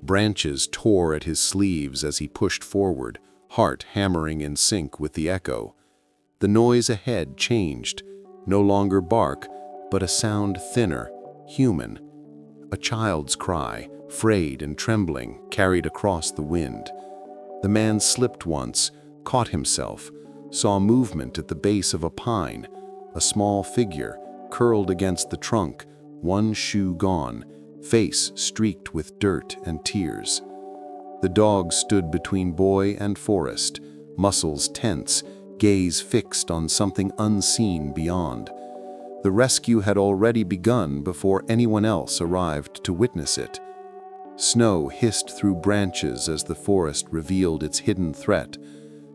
Branches tore at his sleeves as he pushed forward, heart hammering in sync with the echo. The noise ahead changed, no longer bark, but a sound thinner, human. A child's cry, frayed and trembling, carried across the wind. The man slipped once, caught himself, saw movement at the base of a pine, a small figure curled against the trunk, one shoe gone, face streaked with dirt and tears. The dog stood between boy and forest, muscles tense, gaze fixed on something unseen beyond. The rescue had already begun before anyone else arrived to witness it. Snow hissed through branches as the forest revealed its hidden threat.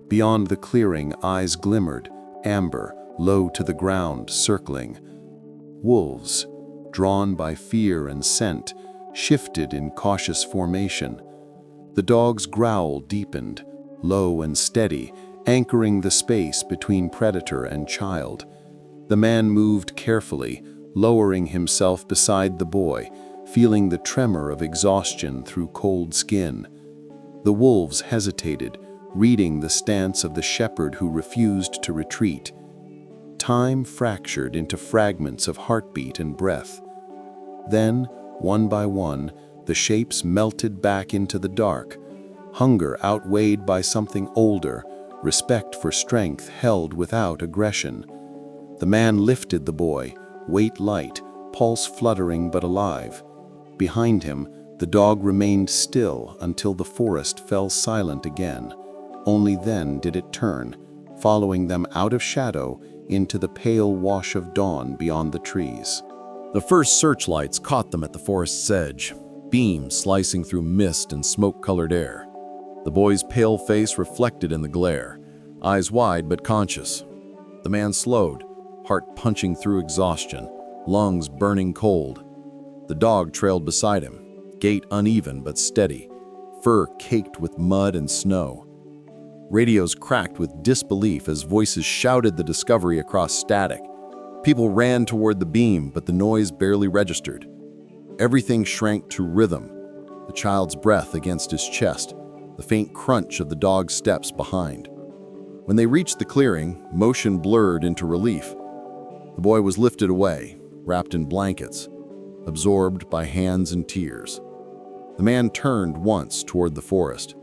Beyond the clearing, eyes glimmered, amber, low to the ground, circling. Wolves, drawn by fear and scent, shifted in cautious formation. The dog's growl deepened, low and steady, anchoring the space between predator and child. The man moved carefully, lowering himself beside the boy, feeling the tremor of exhaustion through cold skin. The wolves hesitated, reading the stance of the shepherd who refused to retreat. Time fractured into fragments of heartbeat and breath. Then, one by one, the shapes melted back into the dark, hunger outweighed by something older, respect for strength held without aggression. The man lifted the boy, weight light, pulse fluttering but alive. Behind him, the dog remained still until the forest fell silent again. Only then did it turn, following them out of shadow into the pale wash of dawn beyond the trees. The first searchlights caught them at the forest's edge, beams slicing through mist and smoke-colored air. The boy's pale face reflected in the glare, eyes wide but conscious. The man slowed, heart punching through exhaustion, lungs burning cold. The dog trailed beside him, gait uneven but steady, fur caked with mud and snow. Radios cracked with disbelief as voices shouted the discovery across static. People ran toward the beam, but the noise barely registered. Everything shrank to rhythm, the child's breath against his chest, the faint crunch of the dog's steps behind. When they reached the clearing, motion blurred into relief. The boy was lifted away, wrapped in blankets, absorbed by hands and tears. The man turned once toward the forest.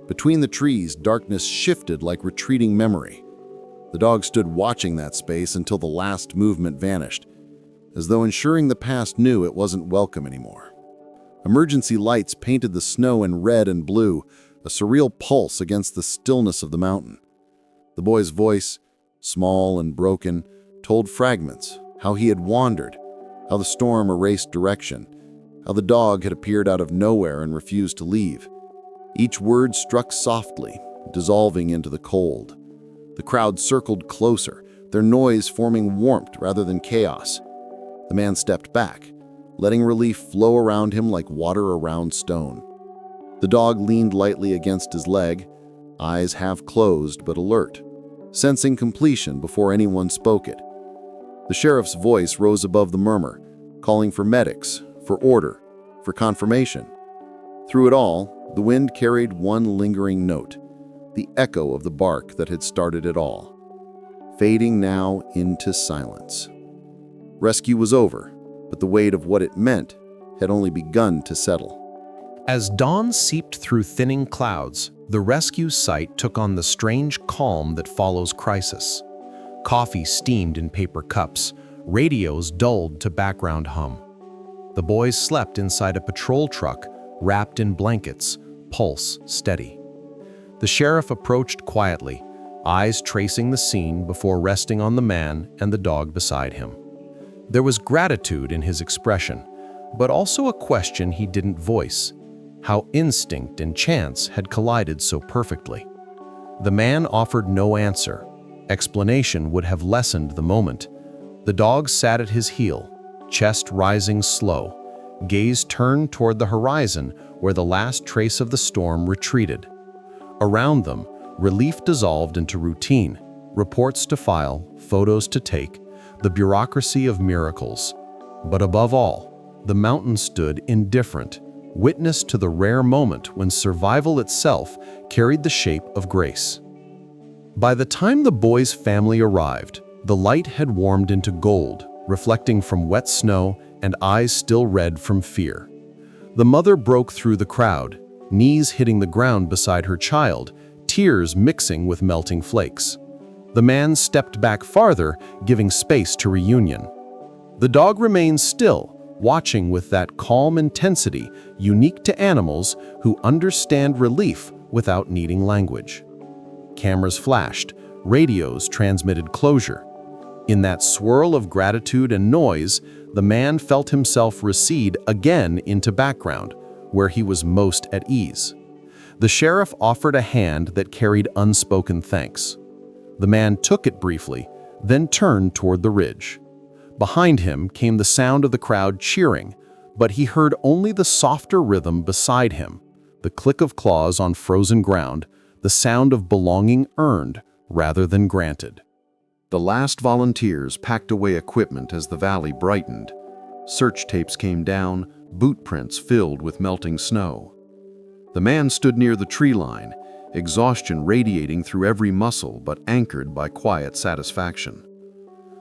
Between the trees, darkness shifted like retreating memory. The dog stood watching that space until the last movement vanished, as though ensuring the past knew it wasn't welcome anymore. Emergency lights painted the snow in red and blue, a surreal pulse against the stillness of the mountain. The boy's voice, small and broken, told fragments, how he had wandered, how the storm erased direction, how the dog had appeared out of nowhere and refused to leave. Each word struck softly, dissolving into the cold. The crowd circled closer, their noise forming warmth rather than chaos. The man stepped back, letting relief flow around him like water around stone. The dog leaned lightly against his leg, eyes half closed but alert, sensing completion before anyone spoke it. The sheriff's voice rose above the murmur, calling for medics, for order, for confirmation. Through it all, the wind carried one lingering note, the echo of the bark that had started it all, fading now into silence. Rescue was over, but the weight of what it meant had only begun to settle. As dawn seeped through thinning clouds, the rescue site took on the strange calm that follows crisis. Coffee steamed in paper cups, radios dulled to background hum. The boys slept inside a patrol truck, wrapped in blankets, pulse steady. The sheriff approached quietly, eyes tracing the scene before resting on the man and the dog beside him. There was gratitude in his expression, but also a question he didn't voice: how instinct and chance had collided so perfectly. The man offered no answer. Explanation would have lessened the moment. The dog sat at his heel, chest rising slow, gaze turned toward the horizon where the last trace of the storm retreated. Around them, relief dissolved into routine, reports to file, photos to take, the bureaucracy of miracles. But above all, the mountain stood indifferent, witness to the rare moment when survival itself carried the shape of grace. By the time the boy's family arrived, the light had warmed into gold, reflecting from wet snow and eyes still red from fear. The mother broke through the crowd, knees hitting the ground beside her child, tears mixing with melting flakes. The man stepped back farther, giving space to reunion. The dog remained still, watching with that calm intensity unique to animals who understand relief without needing language. Cameras flashed, radios transmitted closure. In that swirl of gratitude and noise, the man felt himself recede again into background, where he was most at ease. The sheriff offered a hand that carried unspoken thanks. The man took it briefly, then turned toward the ridge. Behind him came the sound of the crowd cheering, but he heard only the softer rhythm beside him, the click of claws on frozen ground, the sound of belonging earned rather than granted. The last volunteers packed away equipment as the valley brightened. Search tapes came down, boot prints filled with melting snow. The man stood near the tree line, exhaustion radiating through every muscle but anchored by quiet satisfaction.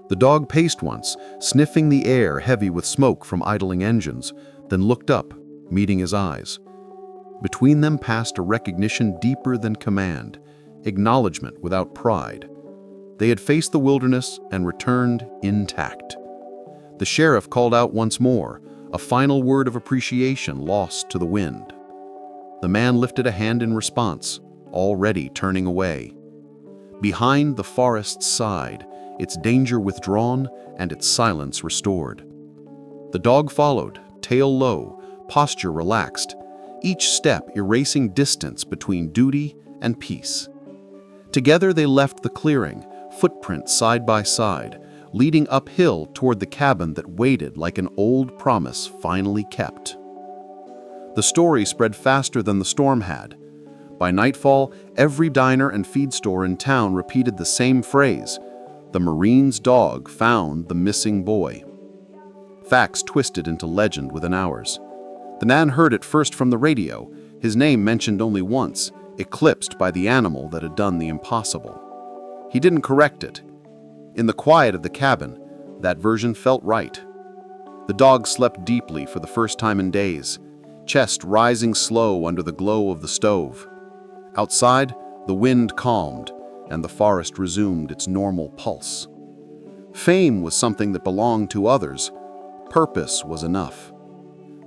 The dog paced once, sniffing the air heavy with smoke from idling engines, then looked up, meeting his eyes. Between them passed a recognition deeper than command, acknowledgement without pride. They had faced the wilderness and returned intact. The sheriff called out once more, a final word of appreciation lost to the wind. The man lifted a hand in response, already turning away. Behind the forest's side, its danger withdrawn and its silence restored. The dog followed, tail low, posture relaxed, each step erasing distance between duty and peace. Together they left the clearing, footprints side by side, leading uphill toward the cabin that waited like an old promise finally kept. The story spread faster than the storm had. By nightfall, every diner and feed store in town repeated the same phrase: the Marine's dog found the missing boy. Facts twisted into legend within hours. The man heard it first from the radio, his name mentioned only once, eclipsed by the animal that had done the impossible. He didn't correct it. In the quiet of the cabin, that version felt right. The dog slept deeply for the first time in days, chest rising slow under the glow of the stove. Outside, the wind calmed, and the forest resumed its normal pulse. Fame was something that belonged to others. Purpose was enough.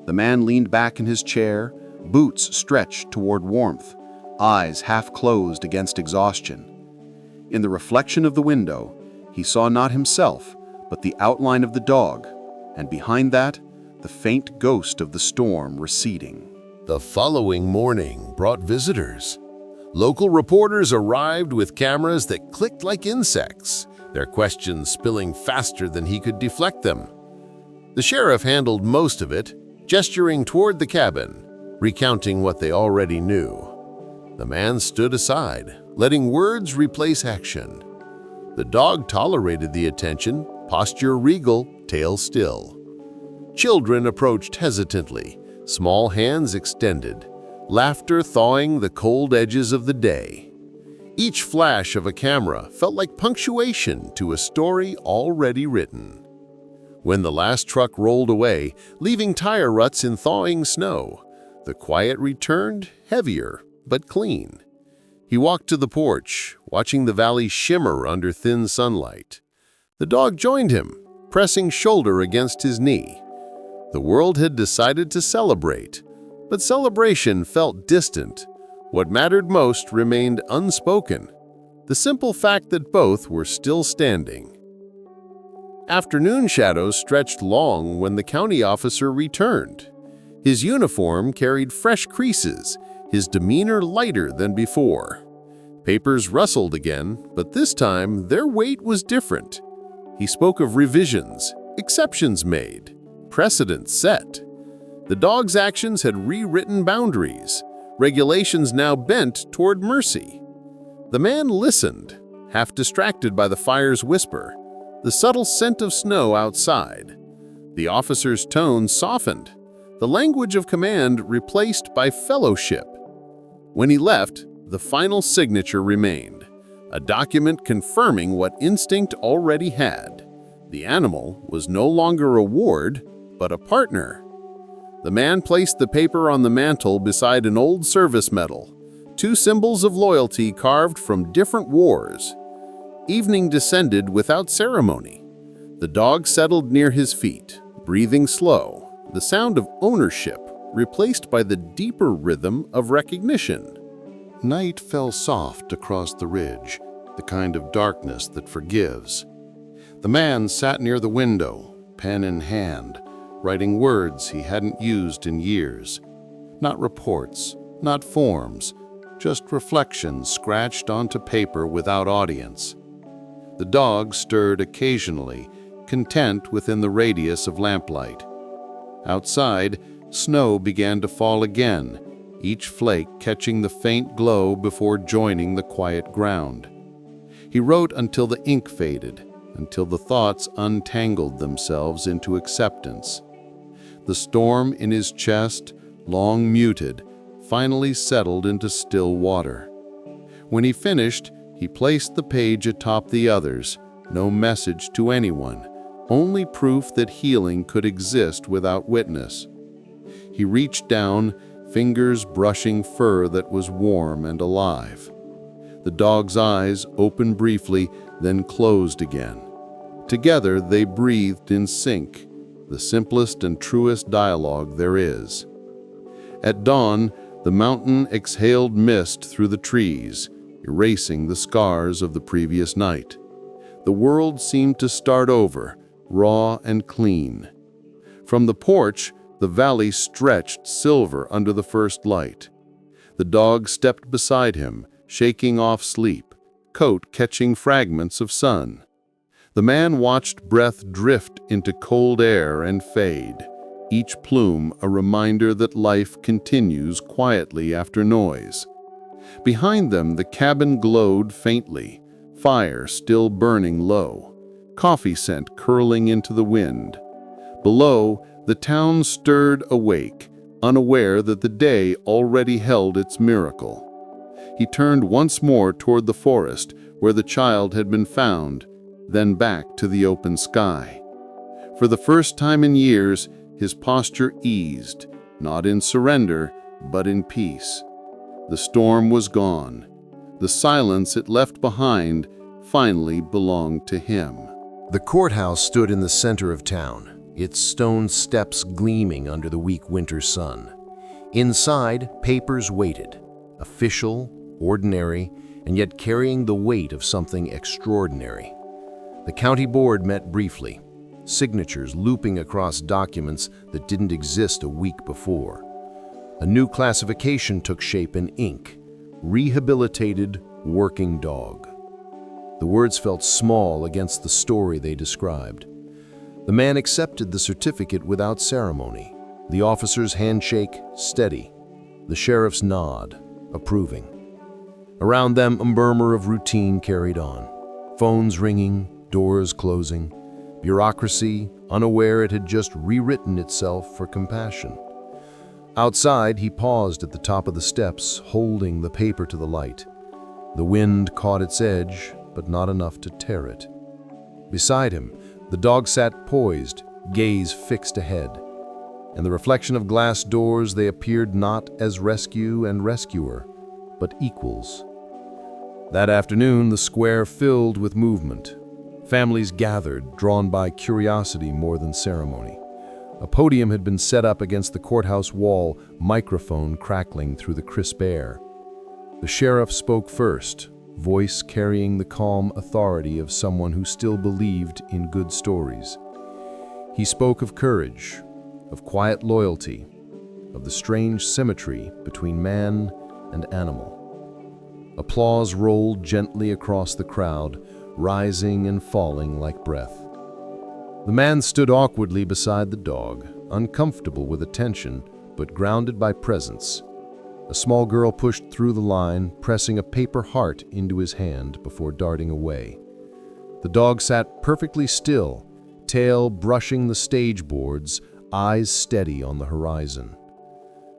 The man leaned back in his chair, boots stretched toward warmth, eyes half closed against exhaustion. In the reflection of the window, he saw not himself, but the outline of the dog, and behind that, the faint ghost of the storm receding. The following morning brought visitors. Local reporters arrived with cameras that clicked like insects, their questions spilling faster than he could deflect them. The sheriff handled most of it, gesturing toward the cabin, recounting what they already knew. The man stood aside, letting words replace action. The dog tolerated the attention, posture regal, tail still. Children approached hesitantly, small hands extended, laughter thawing the cold edges of the day. Each flash of a camera felt like punctuation to a story already written. When the last truck rolled away, leaving tire ruts in thawing snow, the quiet returned, heavier but clean. He walked to the porch, watching the valley shimmer under thin sunlight. The dog joined him, pressing shoulder against his knee. The world had decided to celebrate, but celebration felt distant. What mattered most remained unspoken, the simple fact that both were still standing. Afternoon shadows stretched long when the county officer returned. His uniform carried fresh creases, his demeanor lighter than before. Papers rustled again, but this time their weight was different. He spoke of revisions, exceptions made, precedents set. The dog's actions had rewritten boundaries, regulations now bent toward mercy. The man listened, half distracted by the fire's whisper, the subtle scent of snow outside. The officer's tone softened, the language of command replaced by fellowship. When he left, the final signature remained, a document confirming what instinct already had. The animal was no longer a ward, but a partner. The man placed the paper on the mantel beside an old service medal, two symbols of loyalty carved from different wars. Evening descended without ceremony. The dog settled near his feet, breathing slow, the sound of ownership replaced by the deeper rhythm of recognition. Night fell soft across the ridge, the kind of darkness that forgives. The man sat near the window, pen in hand, writing words he hadn't used in years. Not reports, not forms, just reflections scratched onto paper without audience. The dog stirred occasionally, content within the radius of lamplight. Outside, snow began to fall again, each flake catching the faint glow before joining the quiet ground. He wrote until the ink faded, until the thoughts untangled themselves into acceptance. The storm in his chest, long muted, finally settled into still water. When he finished, he placed the page atop the others, no message to anyone, only proof that healing could exist without witness. He reached down, fingers brushing fur that was warm and alive. The dog's eyes opened briefly, then closed again. Together they breathed in sync, the simplest and truest dialogue there is. At dawn, the mountain exhaled mist through the trees, erasing the scars of the previous night. The world seemed to start over, raw and clean. From the porch, the valley stretched silver under the first light. The dog stepped beside him, shaking off sleep, coat catching fragments of sun. The man watched breath drift into cold air and fade, each plume a reminder that life continues quietly after noise. Behind them, the cabin glowed faintly, fire still burning low, coffee scent curling into the wind. Below, the town stirred awake, unaware that the day already held its miracle. He turned once more toward the forest where the child had been found, then back to the open sky. For the first time in years, his posture eased, not in surrender, but in peace. The storm was gone. The silence it left behind finally belonged to him. The courthouse stood in the center of town, its stone steps gleaming under the weak winter sun. Inside, papers waited, official, ordinary, and yet carrying the weight of something extraordinary. The county board met briefly, signatures looping across documents that didn't exist a week before. A new classification took shape in ink: rehabilitated working dog. The words felt small against the story they described. The man accepted the certificate without ceremony. The officer's handshake steady, the sheriff's nod approving. Around them, a murmur of routine carried on. Phones ringing, doors closing. Bureaucracy, unaware it had just rewritten itself for compassion. Outside, he paused at the top of the steps, holding the paper to the light. The wind caught its edge, but not enough to tear it. Beside him, the dog sat poised, gaze fixed ahead. In the reflection of glass doors, they appeared not as rescue and rescuer, but equals. That afternoon, the square filled with movement. Families gathered, drawn by curiosity more than ceremony. A podium had been set up against the courthouse wall, microphone crackling through the crisp air. The sheriff spoke first, voice carrying the calm authority of someone who still believed in good stories. He spoke of courage, of quiet loyalty, of the strange symmetry between man and animal. Applause rolled gently across the crowd, rising and falling like breath. The man stood awkwardly beside the dog, uncomfortable with attention, but grounded by presence. A small girl pushed through the line, pressing a paper heart into his hand before darting away. The dog sat perfectly still, tail brushing the stage boards, eyes steady on the horizon.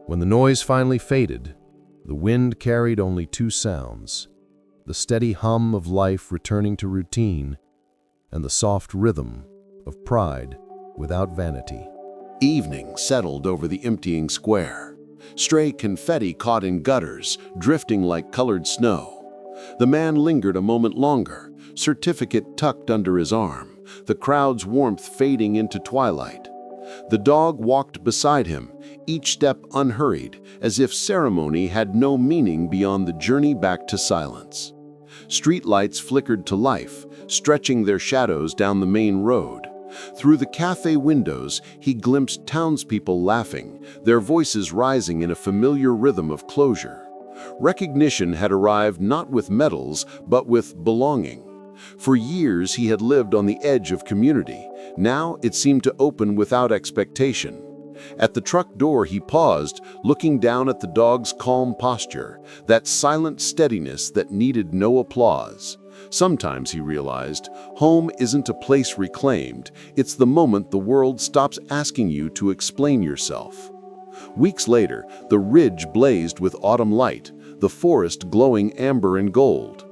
When the noise finally faded, the wind carried only two sounds: the steady hum of life returning to routine, and the soft rhythm of pride without vanity. Evening settled over the emptying square. Stray confetti caught in gutters, drifting like colored snow. The man lingered a moment longer, certificate tucked under his arm, the crowd's warmth fading into twilight. The dog walked beside him, each step unhurried, as if ceremony had no meaning beyond the journey back to silence. Streetlights flickered to life, stretching their shadows down the main road. Through the cafe windows, he glimpsed townspeople laughing, their voices rising in a familiar rhythm of closure. Recognition had arrived not with medals, but with belonging. For years he had lived on the edge of community. Now it seemed to open without expectation. At the truck door he paused, looking down at the dog's calm posture, that silent steadiness that needed no applause. Sometimes, he realized, home isn't a place reclaimed, it's the moment the world stops asking you to explain yourself. Weeks later, the ridge blazed with autumn light, the forest glowing amber and gold.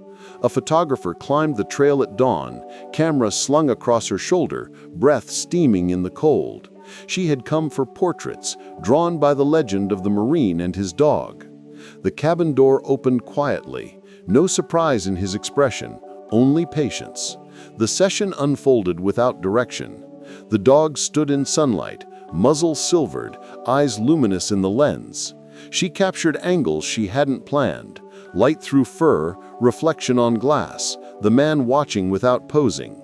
A photographer climbed the trail at dawn, camera slung across her shoulder, breath steaming in the cold. She had come for portraits, drawn by the legend of the Marine and his dog. The cabin door opened quietly, no surprise in his expression, only patience. The session unfolded without direction. The dog stood in sunlight, muzzle silvered, eyes luminous in the lens. She captured angles she hadn't planned, light through fur, reflection on glass, the man watching without posing.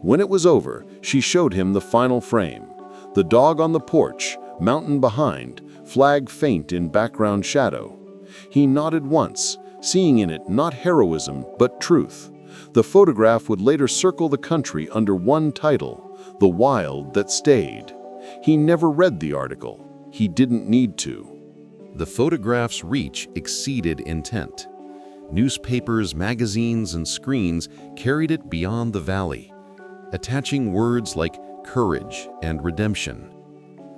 When it was over, she showed him the final frame. The dog on the porch, mountain behind, flag faint in background shadow. He nodded once, seeing in it not heroism, but truth. The photograph would later circle the country under one title, The Wild That Stayed. He never read the article. He didn't need to. The photograph's reach exceeded intent. Newspapers, magazines, and screens carried it beyond the valley, attaching words like courage and redemption.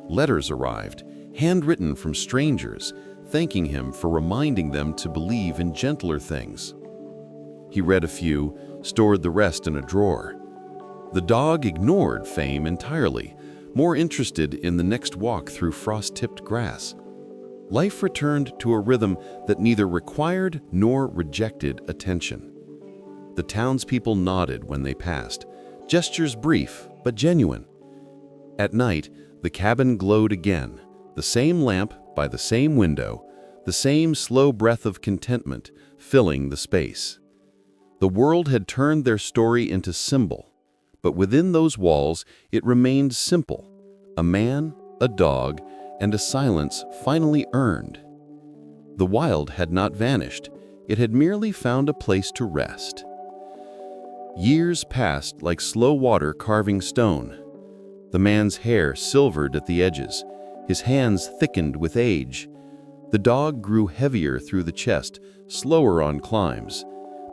Letters arrived, handwritten from strangers, thanking him for reminding them to believe in gentler things. He read a few, stored the rest in a drawer. The dog ignored fame entirely, more interested in the next walk through frost-tipped grass. Life returned to a rhythm that neither required nor rejected attention. The townspeople nodded when they passed, gestures brief but genuine. At night, the cabin glowed again, the same lamp by the same window, the same slow breath of contentment filling the space. The world had turned their story into symbol, but within those walls it remained simple: a man, a dog, and a silence finally earned. The wild had not vanished, it had merely found a place to rest. Years passed like slow water carving stone. The man's hair silvered at the edges, his hands thickened with age. The dog grew heavier through the chest, slower on climbs,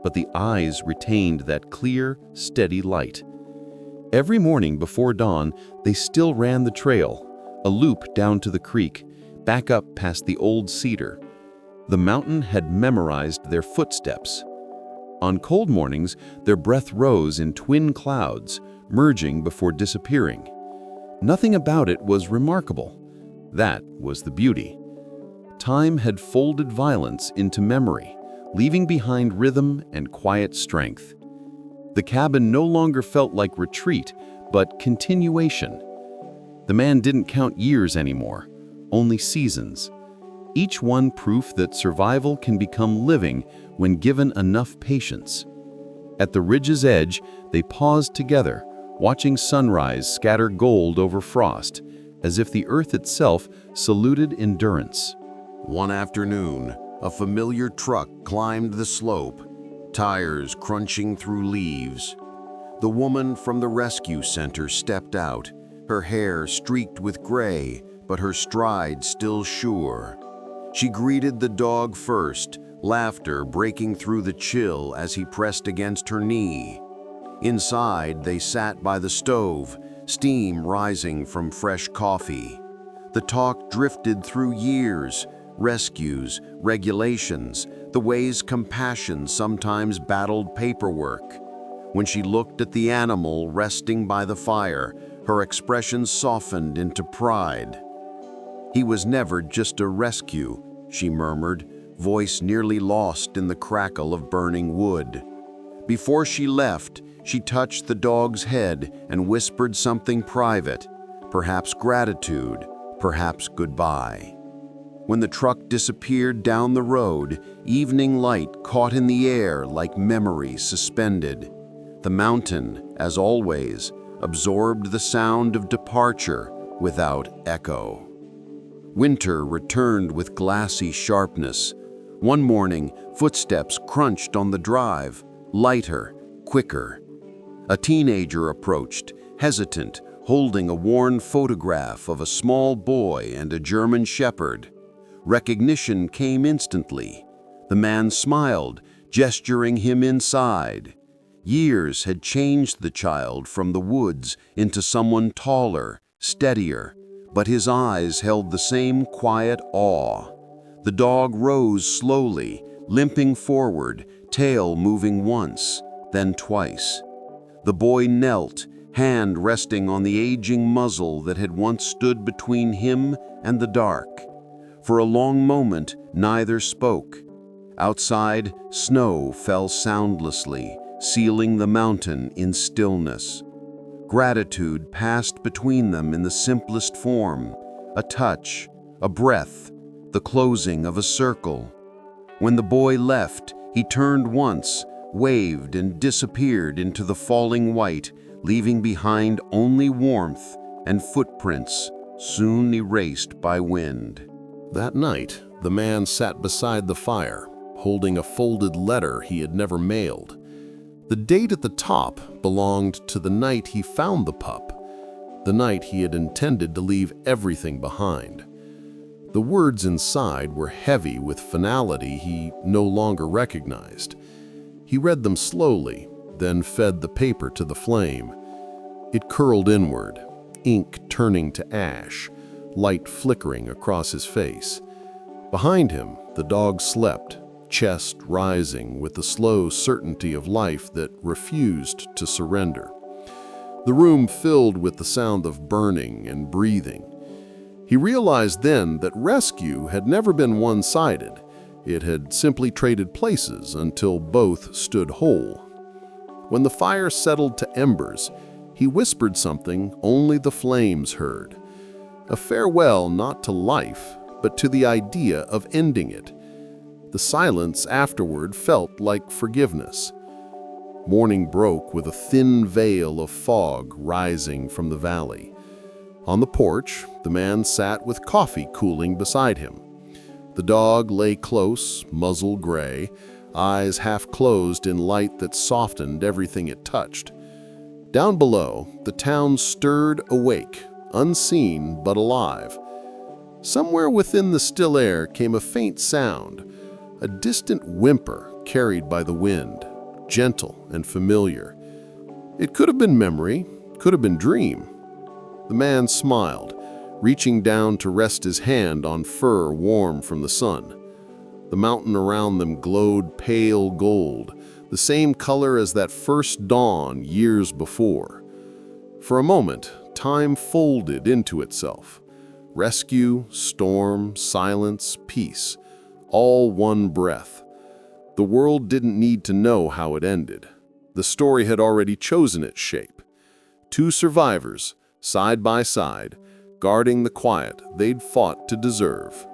but the eyes retained that clear, steady light. Every morning before dawn, they still ran the trail, a loop down to the creek, back up past the old cedar. The mountain had memorized their footsteps. On cold mornings, their breath rose in twin clouds, merging before disappearing. Nothing about it was remarkable. That was the beauty. Time had folded violence into memory, leaving behind rhythm and quiet strength. The cabin no longer felt like retreat, but continuation. The man didn't count years anymore, only seasons. Each one proof that survival can become living when given enough patience. At the ridge's edge, they paused together, watching sunrise scatter gold over frost, as if the earth itself saluted endurance. One afternoon, a familiar truck climbed the slope, tires crunching through leaves. The woman from the rescue center stepped out, her hair streaked with gray, but her stride still sure. She greeted the dog first, laughter breaking through the chill as he pressed against her knee. Inside, they sat by the stove, steam rising from fresh coffee. The talk drifted through years, rescues, regulations, the ways compassion sometimes battled paperwork. When she looked at the animal resting by the fire, her expression softened into pride. "He was never just a rescue," she murmured, voice nearly lost in the crackle of burning wood. Before she left, she touched the dog's head and whispered something private, perhaps gratitude, perhaps goodbye. When the truck disappeared down the road, evening light caught in the air like memory suspended. The mountain, as always, absorbed the sound of departure without echo. Winter returned with glassy sharpness. One morning, footsteps crunched on the drive, lighter, quicker. A teenager approached, hesitant, holding a worn photograph of a small boy and a German shepherd. Recognition came instantly. The man smiled, gesturing him inside. Years had changed the child from the woods into someone taller, steadier, but his eyes held the same quiet awe. The dog rose slowly, limping forward, tail moving once, then twice. The boy knelt, hand resting on the aging muzzle that had once stood between him and the dark. For a long moment, neither spoke. Outside, snow fell soundlessly, sealing the mountain in stillness. Gratitude passed between them in the simplest form, a touch, a breath, the closing of a circle. When the boy left, he turned once, waved and disappeared into the falling white, leaving behind only warmth and footprints soon erased by wind. That night, the man sat beside the fire, holding a folded letter he had never mailed. The date at the top belonged to the night he found the pup, the night he had intended to leave everything behind. The words inside were heavy with finality he no longer recognized. He read them slowly, then fed the paper to the flame. It curled inward, ink turning to ash, light flickering across his face. Behind him, the dog slept, chest rising with the slow certainty of life that refused to surrender. The room filled with the sound of burning and breathing. He realized then that rescue had never been one-sided. It had simply traded places until both stood whole. When the fire settled to embers, he whispered something only the flames heard. A farewell not to life, but to the idea of ending it. The silence afterward felt like forgiveness. Morning broke with a thin veil of fog rising from the valley. On the porch, the man sat with coffee cooling beside him. The dog lay close, muzzle gray, eyes half closed in light that softened everything it touched. Down below, the town stirred awake, unseen but alive. Somewhere within the still air came a faint sound, a distant whimper carried by the wind, gentle and familiar. It could have been memory, could have been dream. The man smiled, reaching down to rest his hand on fur warm from the sun. The mountain around them glowed pale gold, the same color as that first dawn years before. For a moment, time folded into itself. Rescue, storm, silence, peace, all one breath. The world didn't need to know how it ended. The story had already chosen its shape. Two survivors, side by side, guarding the quiet they'd fought to deserve.